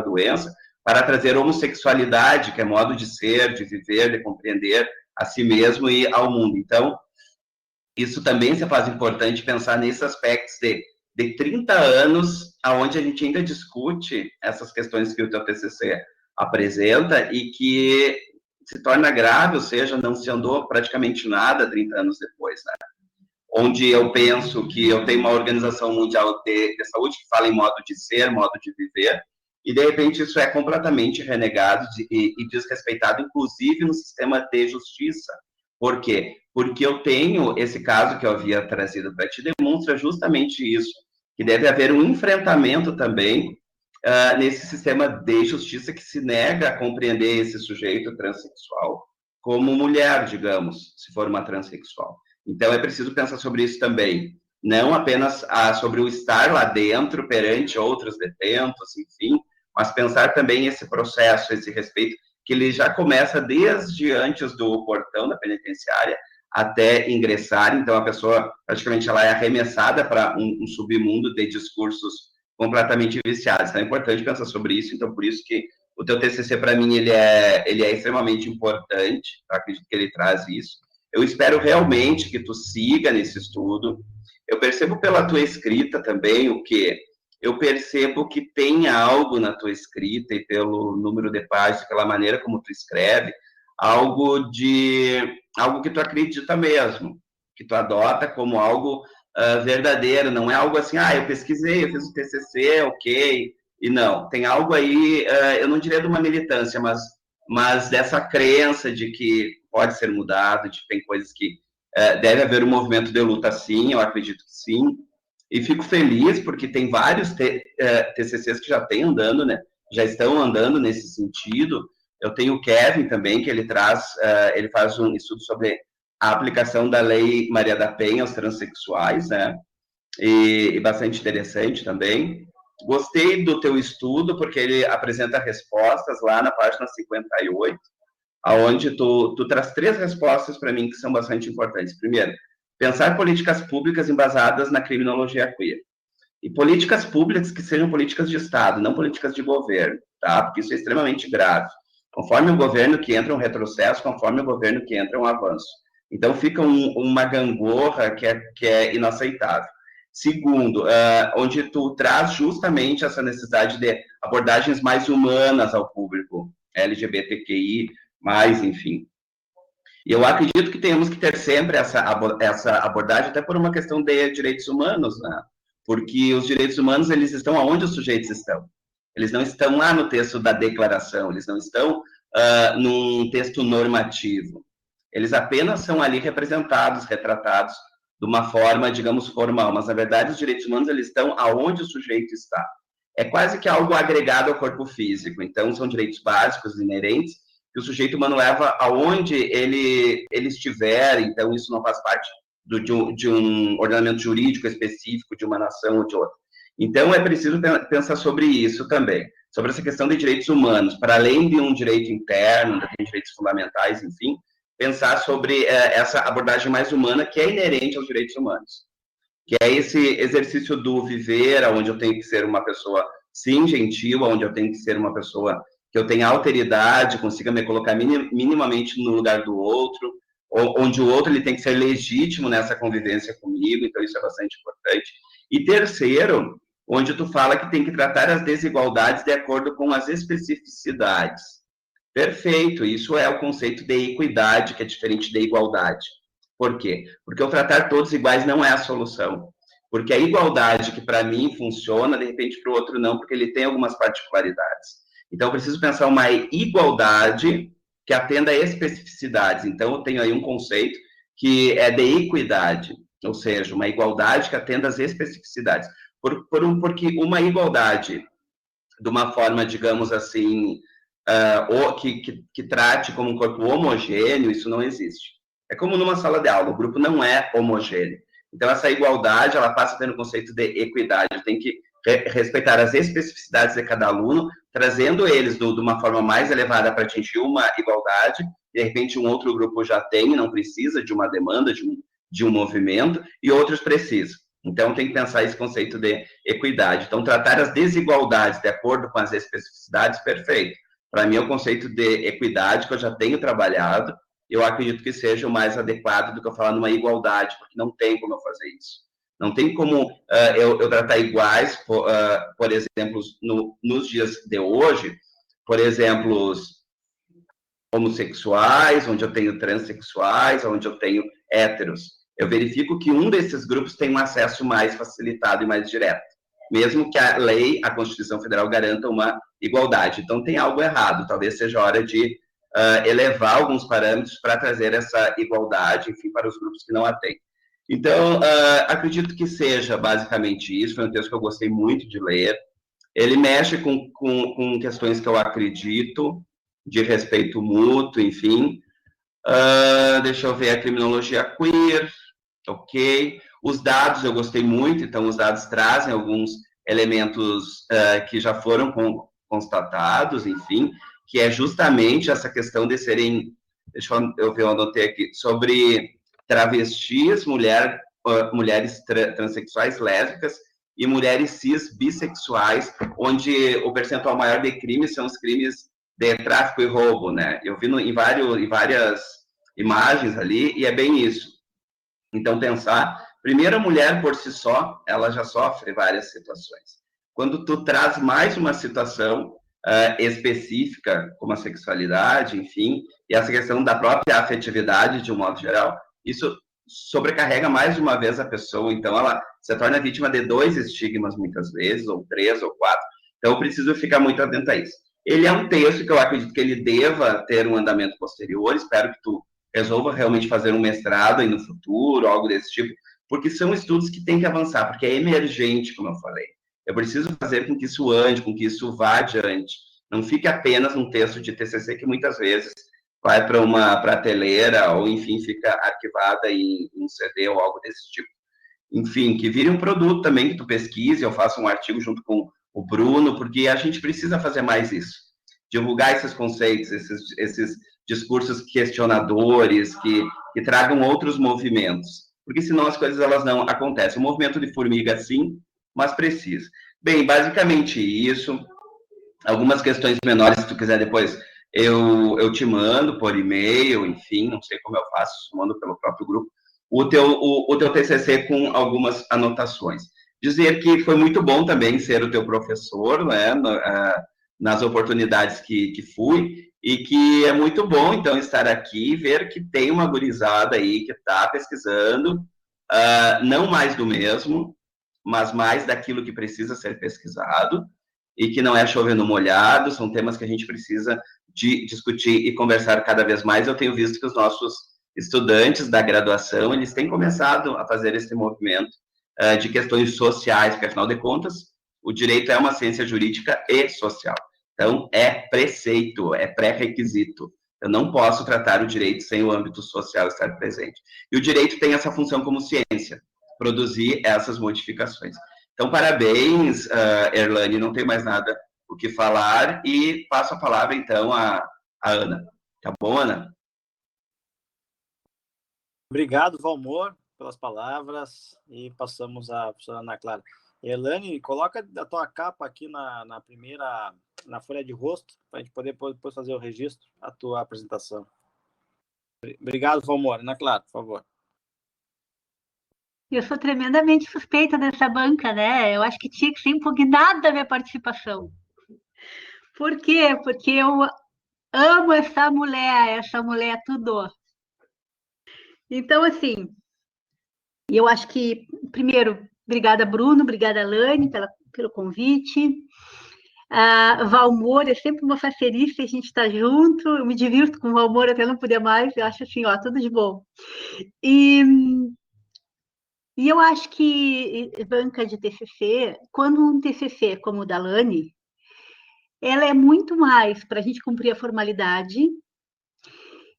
doença, para trazer homossexualidade, que é modo de ser, de viver, de compreender a si mesmo e ao mundo. Então, isso também se faz importante pensar nesses aspectos de 30 anos, onde a gente ainda discute essas questões que o teu TCC apresenta e que se torna grave, ou seja, não se andou praticamente nada 30 anos depois, né? Onde eu penso que eu tenho uma Organização Mundial de Saúde que fala em modo de ser, modo de viver, e de repente isso é completamente renegado e desrespeitado, inclusive no sistema de justiça. Por quê? Porque eu tenho esse caso que eu havia trazido para ti, demonstra justamente isso, que deve haver um enfrentamento também nesse sistema de justiça que se nega a compreender esse sujeito transexual como mulher, digamos, se for uma transexual. Então, é preciso pensar sobre isso também. Não apenas sobre o estar lá dentro perante outros detentos, enfim, mas pensar também esse processo, esse respeito, que ele já começa desde antes do portão da penitenciária até ingressar. Então, a pessoa, praticamente, ela é arremessada para um submundo de discursos completamente viciados. Então, é importante pensar sobre isso. Então, por isso que o teu TCC, para mim, ele é extremamente importante. Eu acredito que ele traz isso. Eu espero realmente que tu siga nesse estudo. Eu percebo pela tua escrita também o que eu percebo que tem algo na tua escrita e pelo número de páginas, pela maneira como tu escreve, algo que tu acredita mesmo, que tu adota como algo verdadeiro, não é algo assim, eu pesquisei, eu fiz o TCC, ok, e não, tem algo aí, eu não diria de uma militância, mas dessa crença de que pode ser mudado, de que tem coisas que deve haver um movimento de luta sim, eu acredito que sim, e fico feliz porque tem vários TCCs que já têm andando, né? Já estão andando nesse sentido. Eu tenho o Kevin também, que ele faz um estudo sobre a aplicação da Lei Maria da Penha aos transexuais, né? E bastante interessante também. Gostei do teu estudo, porque ele apresenta respostas lá na página 58, aonde tu traz 3 respostas para mim que são bastante importantes. Primeiro, pensar políticas públicas embasadas na criminologia queer. E políticas públicas que sejam políticas de Estado, não políticas de governo, tá? Porque isso é extremamente grave. Conforme o governo que entra um retrocesso, conforme o governo que entra um avanço. Então, fica uma gangorra que é inaceitável. Segundo, onde tu traz justamente essa necessidade de abordagens mais humanas ao público, LGBTQI, enfim. E eu acredito que temos que ter sempre essa abordagem, até por uma questão de direitos humanos, né? Porque os direitos humanos, eles estão onde os sujeitos estão. Eles não estão lá no texto da declaração, eles não estão num texto normativo. Eles apenas são ali representados, retratados de uma forma, digamos, formal, mas, na verdade, os direitos humanos, eles estão aonde o sujeito está. É quase que algo agregado ao corpo físico, então são direitos básicos, inerentes, que o sujeito humano leva aonde ele estiver, então isso não faz parte de um ordenamento jurídico específico de uma nação ou de outra. Então é preciso pensar sobre isso também, sobre essa questão de direitos humanos, para além de um direito interno, de direitos fundamentais, enfim, pensar sobre essa abordagem mais humana que é inerente aos direitos humanos, que é esse exercício do viver, onde eu tenho que ser uma pessoa, sim, gentil, onde eu tenho que ser uma pessoa que eu tenha alteridade, consiga me colocar minimamente no lugar do outro, onde o outro ele tem que ser legítimo nessa convivência comigo, então isso é bastante importante. E terceiro, onde tu fala que tem que tratar as desigualdades de acordo com as especificidades. Perfeito, isso é o conceito de equidade, que é diferente de igualdade. Por quê? Porque o tratar todos iguais não é a solução. Porque a igualdade que para mim funciona, de repente para o outro não, porque ele tem algumas particularidades. Então, eu preciso pensar uma igualdade que atenda a especificidades. Então, eu tenho aí um conceito que é de equidade, ou seja, uma igualdade que atenda às especificidades. Porque uma igualdade, de uma forma, digamos assim, que trate como um corpo homogêneo, isso não existe. É como numa sala de aula, o grupo não é homogêneo. Então, essa igualdade, ela passa a ter um conceito de equidade, tem que respeitar as especificidades de cada aluno, trazendo eles de uma forma mais elevada para atingir uma igualdade, de repente um outro grupo já tem, não precisa de uma demanda, de um movimento, e outros precisam. Então, tem que pensar esse conceito de equidade. Então, tratar as desigualdades de acordo com as especificidades, perfeito. Para mim, é o conceito de equidade que eu já tenho trabalhado, eu acredito que seja o mais adequado do que eu falar numa igualdade, porque não tem como eu fazer isso. Não tem como eu tratar iguais, por exemplo, nos dias de hoje, por exemplo, homossexuais, onde eu tenho transexuais, onde eu tenho héteros. Eu verifico que um desses grupos tem um acesso mais facilitado e mais direto, mesmo que a lei, a Constituição Federal, garanta uma igualdade. Então, tem algo errado. Talvez seja hora de elevar alguns parâmetros para trazer essa igualdade, enfim, para os grupos que não a têm. Então, acredito que seja basicamente isso. Foi um texto que eu gostei muito de ler. Ele mexe com questões que eu acredito, de respeito mútuo, enfim. Deixa eu ver a criminologia queer. ok. Os dados eu gostei muito, então os dados trazem alguns elementos que já foram constatados, enfim, que é justamente essa questão de serem, deixa eu ver, eu anotei aqui, sobre travestis, mulheres transexuais, lésbicas, e mulheres cis bissexuais, onde o percentual maior de crimes são os crimes de tráfico e roubo, né? Eu vi em várias imagens ali, e é bem isso. Então, pensar, primeiro, a mulher por si só, ela já sofre várias situações. Quando tu traz mais uma situação específica, como a sexualidade, enfim, e essa questão da própria afetividade, de um modo geral, isso sobrecarrega mais de uma vez a pessoa, então ela se torna vítima de 2 estigmas, muitas vezes, ou 3, ou 4. Então, eu preciso ficar muito atento a isso. Ele é um texto que eu acredito que ele deva ter um andamento posterior, espero que tu resolva realmente fazer um mestrado aí no futuro, algo desse tipo, porque são estudos que têm que avançar, porque é emergente, como eu falei. Eu preciso fazer com que isso ande, com que isso vá adiante. Não fique apenas um texto de TCC que muitas vezes vai para uma prateleira ou, enfim, fica arquivada em um CD ou algo desse tipo. Enfim, que vire um produto também que tu pesquise, eu faço um artigo junto com o Bruno, porque a gente precisa fazer mais isso. Divulgar esses conceitos, esses discursos questionadores, que tragam outros movimentos. Porque senão as coisas elas não acontecem. O movimento de formiga, sim, mas precisa. Bem, basicamente isso. Algumas questões menores, se tu quiser depois, eu te mando por e-mail, enfim, não sei como eu faço, mando pelo próprio grupo, o teu TCC com algumas anotações. Dizer que foi muito bom também ser o teu professor, né, nas oportunidades que fui, e que é muito bom, então, estar aqui e ver que tem uma gurizada aí que está pesquisando, não mais do mesmo, mas mais daquilo que precisa ser pesquisado, e que não é chovendo molhado, são temas que a gente precisa de discutir e conversar cada vez mais. Eu tenho visto que os nossos estudantes da graduação, eles têm começado a fazer esse movimento de questões sociais, porque, afinal de contas, o direito é uma ciência jurídica e social. Então, é preceito, é pré-requisito. Eu não posso tratar o direito sem o âmbito social estar presente. E o direito tem essa função como ciência, produzir essas modificações. Então, parabéns, Erlane, não tenho mais nada o que falar, e passo a palavra, então, a Ana. Tá bom, Ana? Obrigado, Valmor, pelas palavras, e passamos à professora Ana Clara. Erlane, coloca a tua capa aqui na primeira, na folha de rosto, para a gente poder depois fazer o registro, a tua apresentação. Obrigado, Valmor. Ana Clara, por favor. Eu sou tremendamente suspeita dessa banca, né? Eu acho que tinha que ser impugnada a minha participação. Por quê? Porque eu amo essa mulher é tudo. Então, assim, eu acho que, primeiro, obrigada, Bruno, obrigada, Lane, pelo convite. Valmor é sempre uma facerice, a gente está junto, eu me divirto com o Valmor até não poder mais, eu acho assim, ó, tudo de bom. E eu acho que banca de TCC, quando um TCC como o da Lane, ela é muito mais para a gente cumprir a formalidade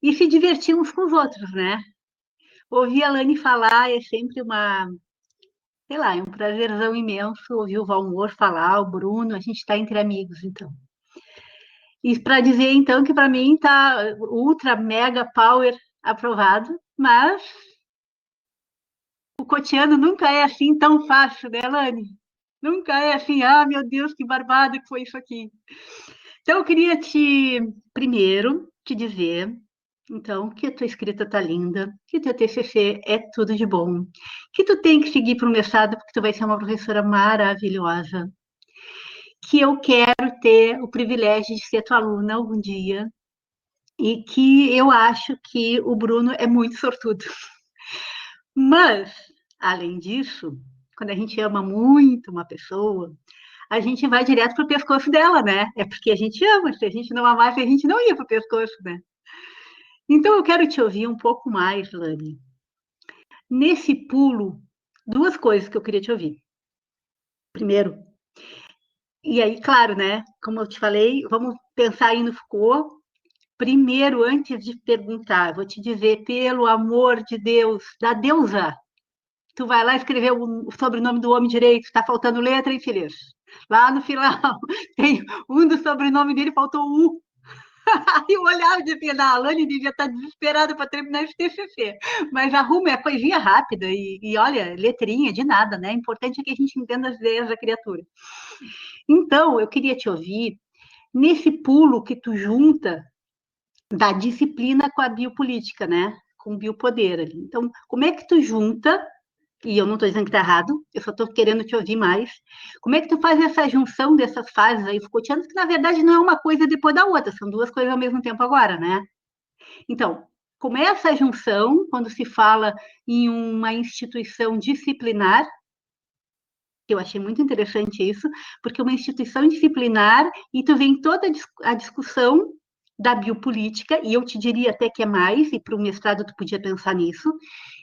e se divertir uns com os outros, né? Ouvir a Lane falar é sempre sei lá, é um prazerzão imenso ouvir o Valmor falar, o Bruno, a gente está entre amigos, então. E para dizer, então, que para mim está ultra, mega, power aprovado, mas o cotidiano nunca é assim tão fácil, né, Lane? Nunca é assim, meu Deus, que barbada que foi isso aqui. Então, eu queria primeiro, te dizer, então, que a tua escrita está linda, que teu TCC é tudo de bom, que tu tem que seguir para o mestrado, porque tu vai ser uma professora maravilhosa, que eu quero ter o privilégio de ser tua aluna algum dia, e que eu acho que o Bruno é muito sortudo. Mas, além disso, quando a gente ama muito uma pessoa, a gente vai direto para o pescoço dela, né? É porque a gente ama, se a gente não amasse, a gente não ia para o pescoço, né? Então, eu quero te ouvir um pouco mais, Lani. Nesse pulo, duas coisas que eu queria te ouvir. Primeiro, e aí, claro, né? Como eu te falei, vamos pensar aí no Foucault. Primeiro, antes de perguntar, vou te dizer, pelo amor de Deus, da deusa, tu vai lá escrever o sobrenome do homem direito, está faltando letra, infeliz. Lá no final, tem um do sobrenome dele, faltou U. Aí eu olhava e dizia, a Alane devia estar desesperada para terminar esse TCC. Mas arruma, é coisinha rápida. E olha, letrinha de nada, né? O importante é que a gente entenda as ideias da criatura. Então, eu queria te ouvir nesse pulo que tu junta da disciplina com a biopolítica, né? Com o biopoder ali. Então, como é que tu junta, e eu não estou dizendo que está errado, eu só estou querendo te ouvir mais, como é que tu faz essa junção dessas fases aí Foucaultianas, que na verdade não é uma coisa depois da outra, são duas coisas ao mesmo tempo agora, né? Então, como é essa junção quando se fala em uma instituição disciplinar, eu achei muito interessante isso, porque uma instituição disciplinar, e tu vem toda a discussão da biopolítica, e eu te diria até que é mais, e para o mestrado tu podia pensar nisso,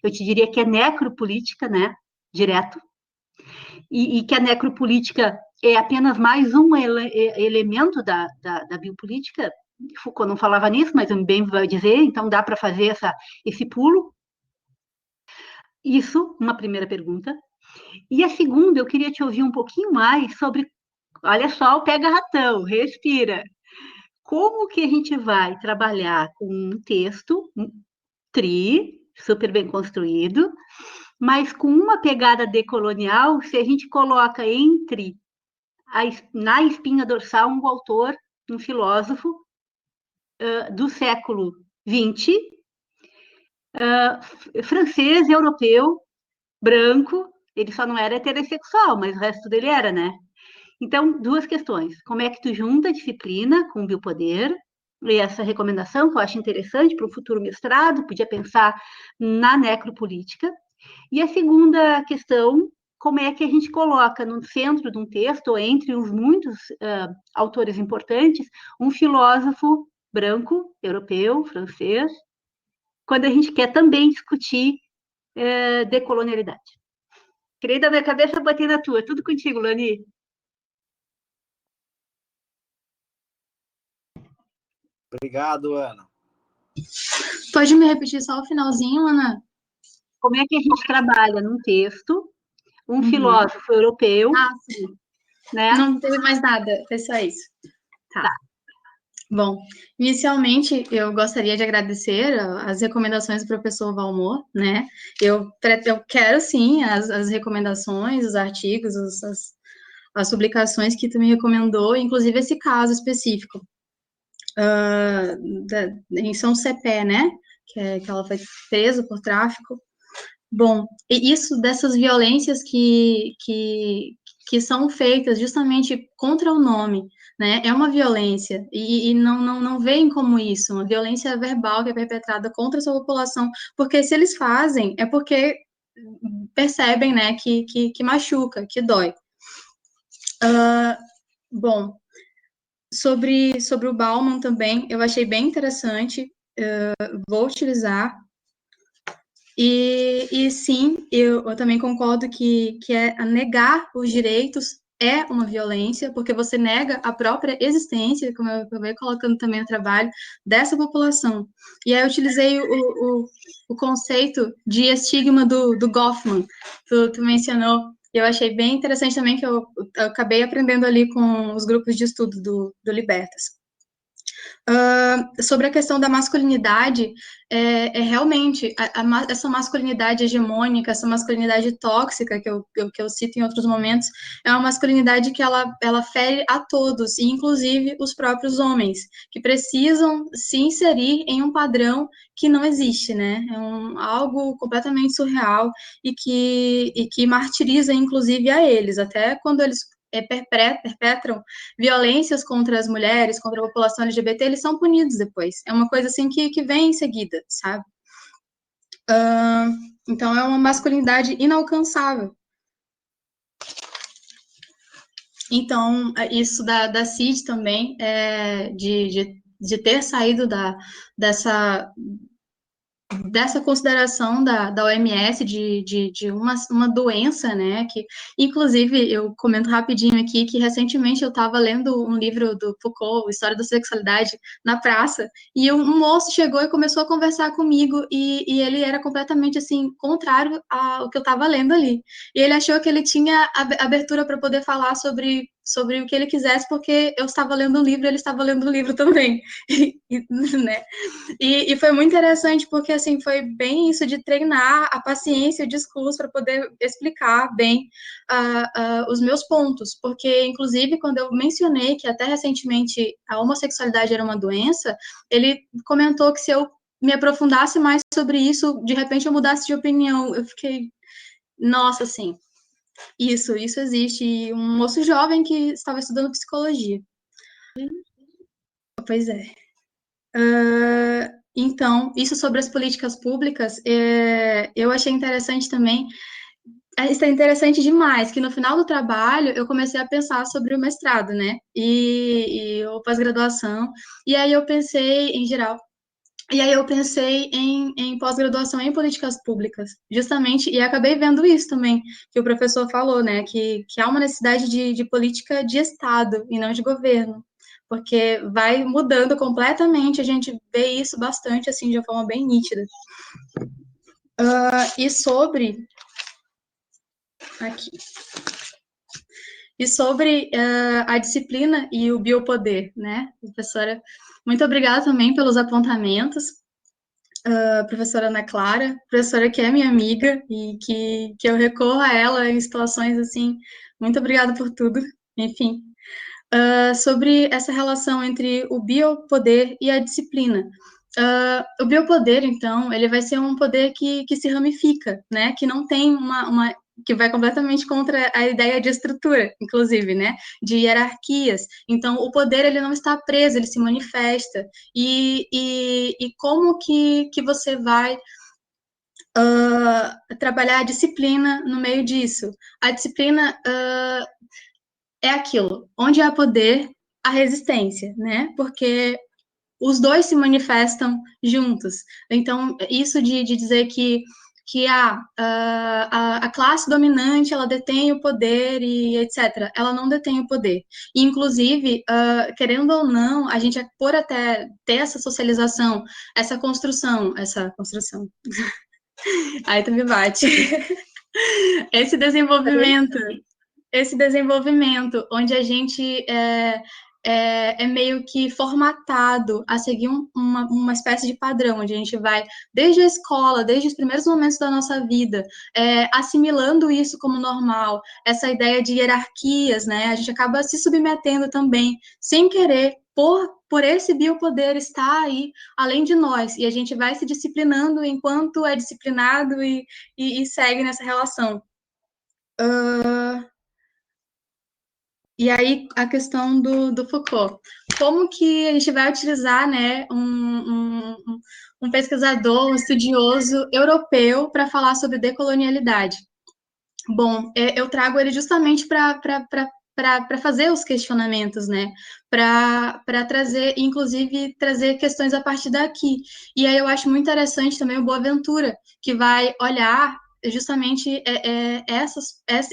eu te diria que é necropolítica, né, direto, e que a necropolítica é apenas mais um elemento da biopolítica. Foucault não falava nisso, mas bem vai dizer, então dá para fazer esse pulo. Isso, uma primeira pergunta. E a segunda, eu queria te ouvir um pouquinho mais sobre, olha só, o pega-ratão, respira. Como que a gente vai trabalhar com um texto, um super bem construído, mas com uma pegada decolonial, se a gente coloca na espinha dorsal um autor, um filósofo do século XX, francês, europeu, branco, ele só não era heterossexual, mas o resto dele era, né? Então, duas questões. Como é que tu junta a disciplina com o biopoder? E essa recomendação que eu acho interessante para um futuro mestrado, podia pensar na necropolítica. E a segunda questão, como é que a gente coloca no centro de um texto, ou entre os muitos autores importantes, um filósofo branco, europeu, francês, quando a gente quer também discutir decolonialidade. Tirei da minha cabeça, botei na tua. Tudo contigo, Lani. Obrigado, Ana. Pode me repetir só o finalzinho, Ana? Como é que a gente trabalha num texto um filósofo europeu, sim. né? Não teve mais nada, foi só isso. Tá. Bom, inicialmente eu gostaria de agradecer as recomendações do professor Valmor, né? Eu quero sim as recomendações, os artigos, as publicações que tu me recomendou, inclusive esse caso específico em São Cepé, né? Que ela foi presa por tráfico. Bom, e isso dessas violências que são feitas justamente contra o nome, né? É uma violência, e não veem como isso, uma violência verbal que é perpetrada contra a sua população, porque se eles fazem, é porque percebem, né, que machuca, que dói. Bom, sobre o Bauman também, eu achei bem interessante, vou utilizar. E sim, eu também concordo que negar os direitos é uma violência, porque você nega a própria existência, como eu venho colocando também no trabalho, dessa população. E aí eu utilizei o conceito de estigma do Goffman, tu mencionou, e eu achei bem interessante também, que eu acabei aprendendo ali com os grupos de estudo do Libertas. Sobre a questão da masculinidade, realmente essa masculinidade hegemônica, essa masculinidade tóxica que eu cito em outros momentos, é uma masculinidade que ela fere a todos, inclusive os próprios homens, que precisam se inserir em um padrão que não existe, né? É algo completamente surreal e que martiriza, inclusive, a eles, até quando eles perpetram violências contra as mulheres, contra a população LGBT, eles são punidos depois. É uma coisa assim que vem em seguida, sabe? Então, é uma masculinidade inalcançável. Então, isso da CID também, de ter saído dessa dessa consideração da OMS de uma doença, né, que, inclusive, eu comento rapidinho aqui que recentemente eu estava lendo um livro do Foucault, História da Sexualidade, na praça, e um moço chegou e começou a conversar comigo, e ele era completamente, assim, contrário ao que eu estava lendo ali, e ele achou que ele tinha abertura para poder falar sobre o que ele quisesse, porque eu estava lendo um livro, ele estava lendo um livro também, né, e foi muito interessante, porque, assim, foi bem isso de treinar a paciência e o discurso para poder explicar bem os meus pontos, porque, inclusive, quando eu mencionei que até recentemente a homossexualidade era uma doença, ele comentou que se eu me aprofundasse mais sobre isso, de repente eu mudasse de opinião. Eu fiquei, nossa, assim, isso existe. E um moço jovem que estava estudando psicologia. Pois é. Então, isso sobre as políticas públicas, eu achei interessante também. Isso é interessante demais, que no final do trabalho eu comecei a pensar sobre o mestrado, né? E a pós-graduação. E aí eu pensei em geral. E aí eu pensei em pós-graduação em políticas públicas, justamente, e acabei vendo isso também, que o professor falou, né? Que há uma necessidade de política de Estado e não de governo, porque vai mudando completamente, a gente vê isso bastante, assim, de uma forma bem nítida. E sobre... Aqui. E sobre a disciplina e o biopoder, né, professora? Muito obrigada também pelos apontamentos, professora Ana Clara, professora que é minha amiga e que eu recorro a ela em situações assim. Muito obrigada por tudo. Enfim, sobre essa relação entre o biopoder e a disciplina. O biopoder, então, ele vai ser um poder que se ramifica, né? Que não tem que vai completamente contra a ideia de estrutura, inclusive, né? De hierarquias. Então, o poder, ele não está preso, ele se manifesta. E como que você vai trabalhar a disciplina no meio disso? A disciplina é aquilo, onde há poder, há resistência, né? Porque os dois se manifestam juntos. Então, isso de dizer que a classe dominante, ela detém o poder e etc., ela não detém o poder. E, inclusive, querendo ou não, a gente, por até ter essa socialização, essa construção, aí tu me bate, esse desenvolvimento, onde a gente é meio que formatado a seguir uma espécie de padrão, onde a gente vai, desde a escola, desde os primeiros momentos da nossa vida, assimilando isso como normal, essa ideia de hierarquias, né? A gente acaba se submetendo também, sem querer, por esse biopoder estar aí, além de nós, e a gente vai se disciplinando enquanto é disciplinado e segue nessa relação. E aí, a questão do Foucault. Como que a gente vai utilizar, né, um pesquisador, um estudioso europeu para falar sobre decolonialidade? Bom, eu trago ele justamente para fazer os questionamentos, né? Para trazer, inclusive, trazer questões a partir daqui. E aí eu acho muito interessante também o Boaventura, que vai olhar justamente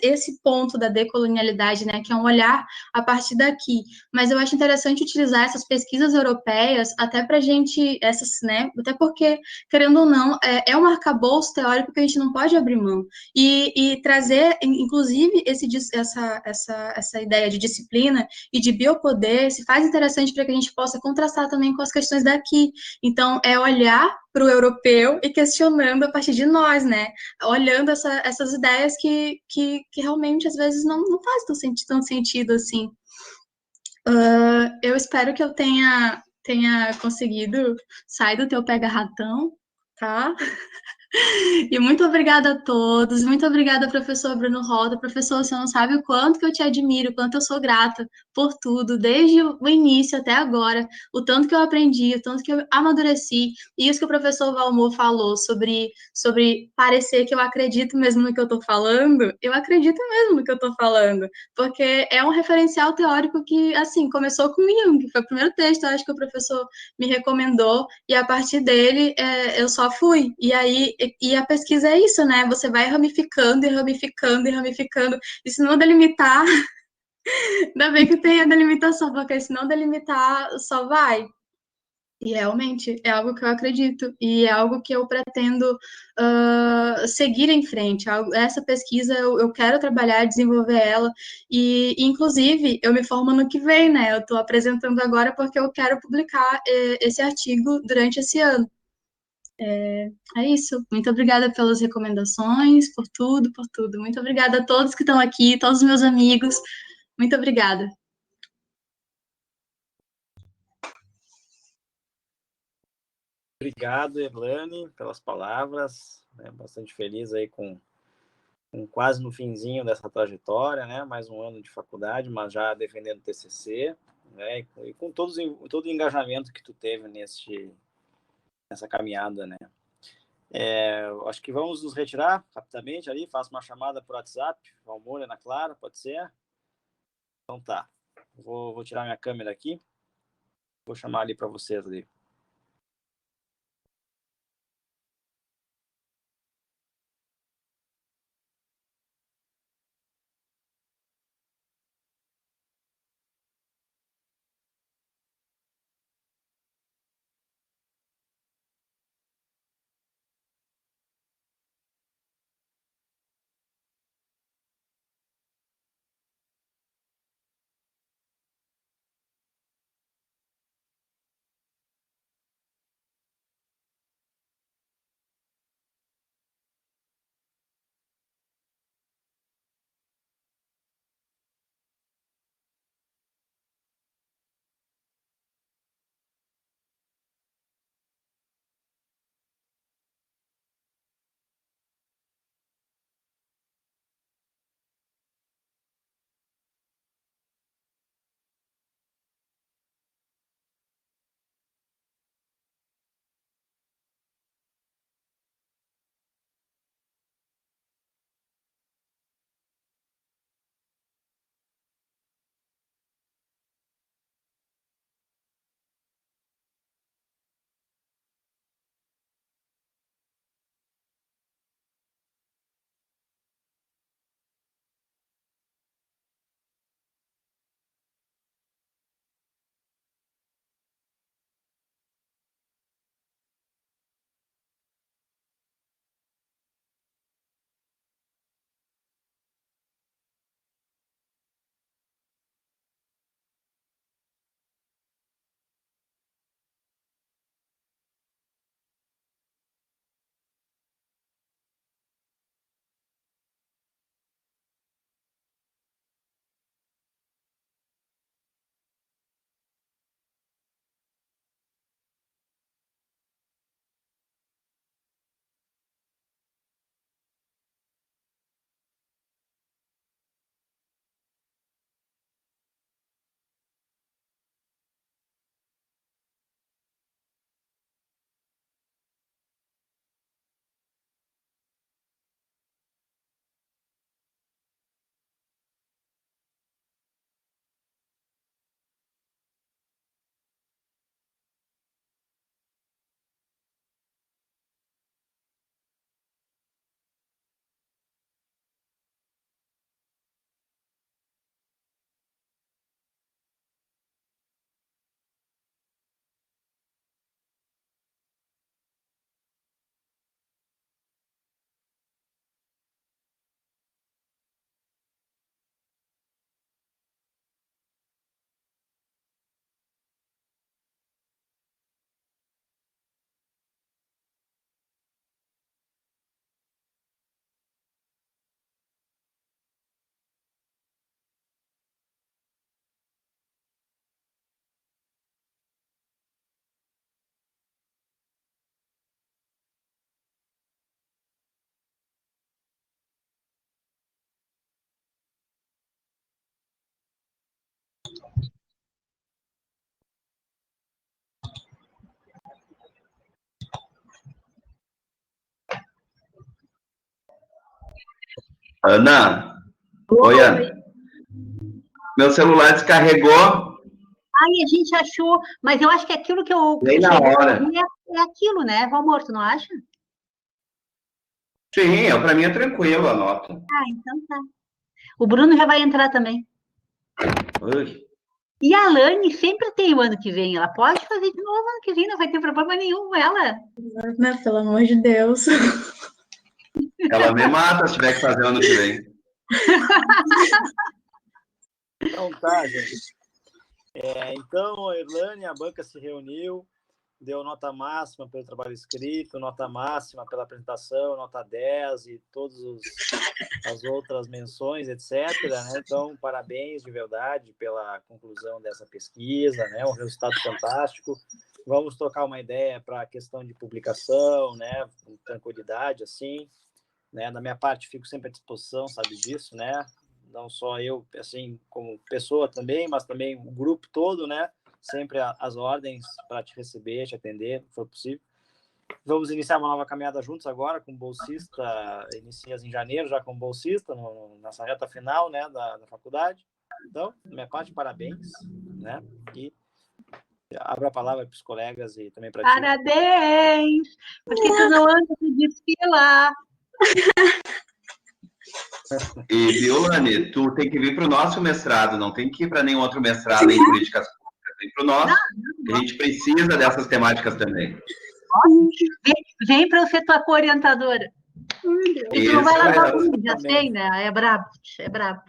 esse ponto da decolonialidade, né? Que é um olhar a partir daqui. Mas eu acho interessante utilizar essas pesquisas europeias até para a gente, né? Até porque, querendo ou não, é um arcabouço teórico que a gente não pode abrir mão. E trazer, inclusive, essa ideia de disciplina e de biopoder se faz interessante para que a gente possa contrastar também com as questões daqui. Então, é olhar para o europeu e questionando a partir de nós, né? Olhando essas ideias que realmente, às vezes, não faz tanto sentido assim. Eu espero que eu tenha conseguido sair do teu pega-ratão, tá? E muito obrigada a todos, muito obrigada, professor Bruno Roda. Professor, você não sabe o quanto que eu te admiro, o quanto eu sou grata por tudo, desde o início até agora, o tanto que eu aprendi, o tanto que eu amadureci. E isso que o professor Valmor falou sobre parecer que eu acredito mesmo no que eu estou falando, eu acredito mesmo no que eu estou falando, porque é um referencial teórico que, assim, começou com Jung, foi o primeiro texto, eu acho que o professor me recomendou, e a partir dele eu só fui. E aí, e a pesquisa é isso, né? Você vai ramificando e ramificando e ramificando, e se não delimitar, ainda bem que tem a delimitação, porque se não delimitar, só vai. E realmente é algo que eu acredito, e é algo que eu pretendo seguir em frente. Essa pesquisa eu quero trabalhar, desenvolver ela, e inclusive eu me formo no que vem, né? Eu estou apresentando agora porque eu quero publicar esse artigo durante esse ano. É isso. Muito obrigada pelas recomendações, por tudo, por tudo. Muito obrigada a todos que estão aqui, todos os meus amigos. Muito obrigada. Obrigado, Erlane, pelas palavras. Bastante feliz aí com quase no finzinho dessa trajetória, né? Mais um ano de faculdade, mas já defendendo o TCC, né? E com todo o engajamento que tu teve nessa caminhada, né? Acho que vamos nos retirar rapidamente ali. Faço uma chamada por WhatsApp, Valmor, Ana Clara, pode ser? Então tá. Vou tirar minha câmera aqui. Vou chamar ali para vocês ali. Ana? Oi, Ana. Meu celular descarregou. Ai, a gente achou, mas eu acho que aquilo que eu Bem na hora. é aquilo, né, Valmor, tu não acha? Sim, para mim é tranquilo, anoto. Ah, então tá. O Bruno já vai entrar também. Ui. E a Alane sempre tem o ano que vem. Ela pode fazer de novo ano que vem, não vai ter problema nenhum com ela. Né, pelo amor de Deus. Ela me mata se tiver que fazer ano que vem. Então tá, gente. Então, a Erlane, a banca se reuniu, deu nota máxima pelo trabalho escrito, nota máxima pela apresentação, nota 10 e todas as outras menções, etc. Né? Então, parabéns de verdade pela conclusão dessa pesquisa, né? Um resultado fantástico. Vamos trocar uma ideia para a questão de publicação, né? Com tranquilidade, assim. Né? Da minha parte, fico sempre à disposição, sabe disso, né? Não só eu, assim, como pessoa também, mas também o grupo todo, né? Sempre as ordens para te receber, te atender, se for possível. Vamos iniciar uma nova caminhada juntos agora, com bolsista, inicias em janeiro, já com bolsista, nessa reta final, né, da faculdade. Então, da minha parte, parabéns, né? E abro a palavra para os colegas e também para ti. Parabéns! Porque tu não anda de desfilar. E, Violane, tu tem que vir para o nosso mestrado, não tem que ir para nenhum outro mestrado em políticas públicas, vem para o nosso, que a gente precisa dessas temáticas também. Vem para eu ser tua co-orientadora. E tu não vai largar comigo, já sei, né? É brabo, é brabo.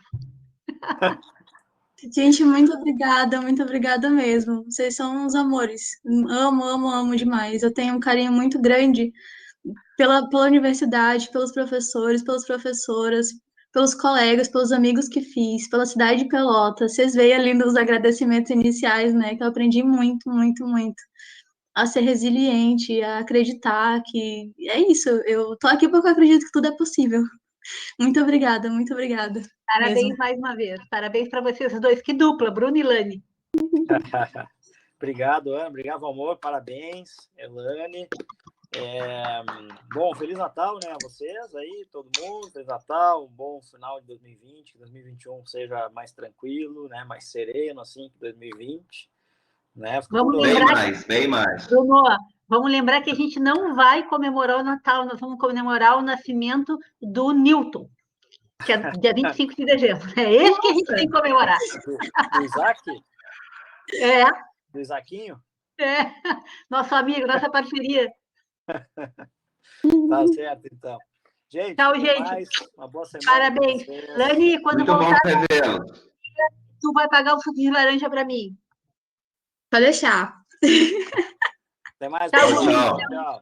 Gente, muito obrigada mesmo. Vocês são uns amores. Amo demais. Eu tenho um carinho muito grande pela universidade, pelos professores, pelas professoras, pelos colegas, pelos amigos que fiz, pela cidade de Pelotas. Vocês veem ali nos agradecimentos iniciais, né? Que eu aprendi muito a ser resiliente, a acreditar que é isso. Eu tô aqui porque eu acredito que tudo é possível. Muito obrigada. Parabéns mesmo. mais uma vez. Parabéns para vocês dois. Que dupla, Bruno e Lani. Obrigado, Ana. Obrigado, amor. Parabéns, Elane. Bom, Feliz Natal, né, a vocês aí, todo mundo. Feliz Natal, um bom final de 2020, que 2021 seja mais tranquilo, né, mais sereno, assim, que 2020. Né? Vamos lembrar bem mais. Bruno, vamos lembrar que a gente não vai comemorar o Natal, nós vamos comemorar o nascimento do Newton, que é dia 25 de dezembro. É esse que a gente tem que comemorar. Do Isaac? É. Do Isaquinho? É. Nosso amigo, nossa parceria. Tá certo, então. Gente, tchau, gente. Mais. Uma boa semana. Parabéns. Lani, quando muito voltar, bom tu vai pagar o suco de laranja para mim. Pode deixar. Até mais. Tchau. Tchau.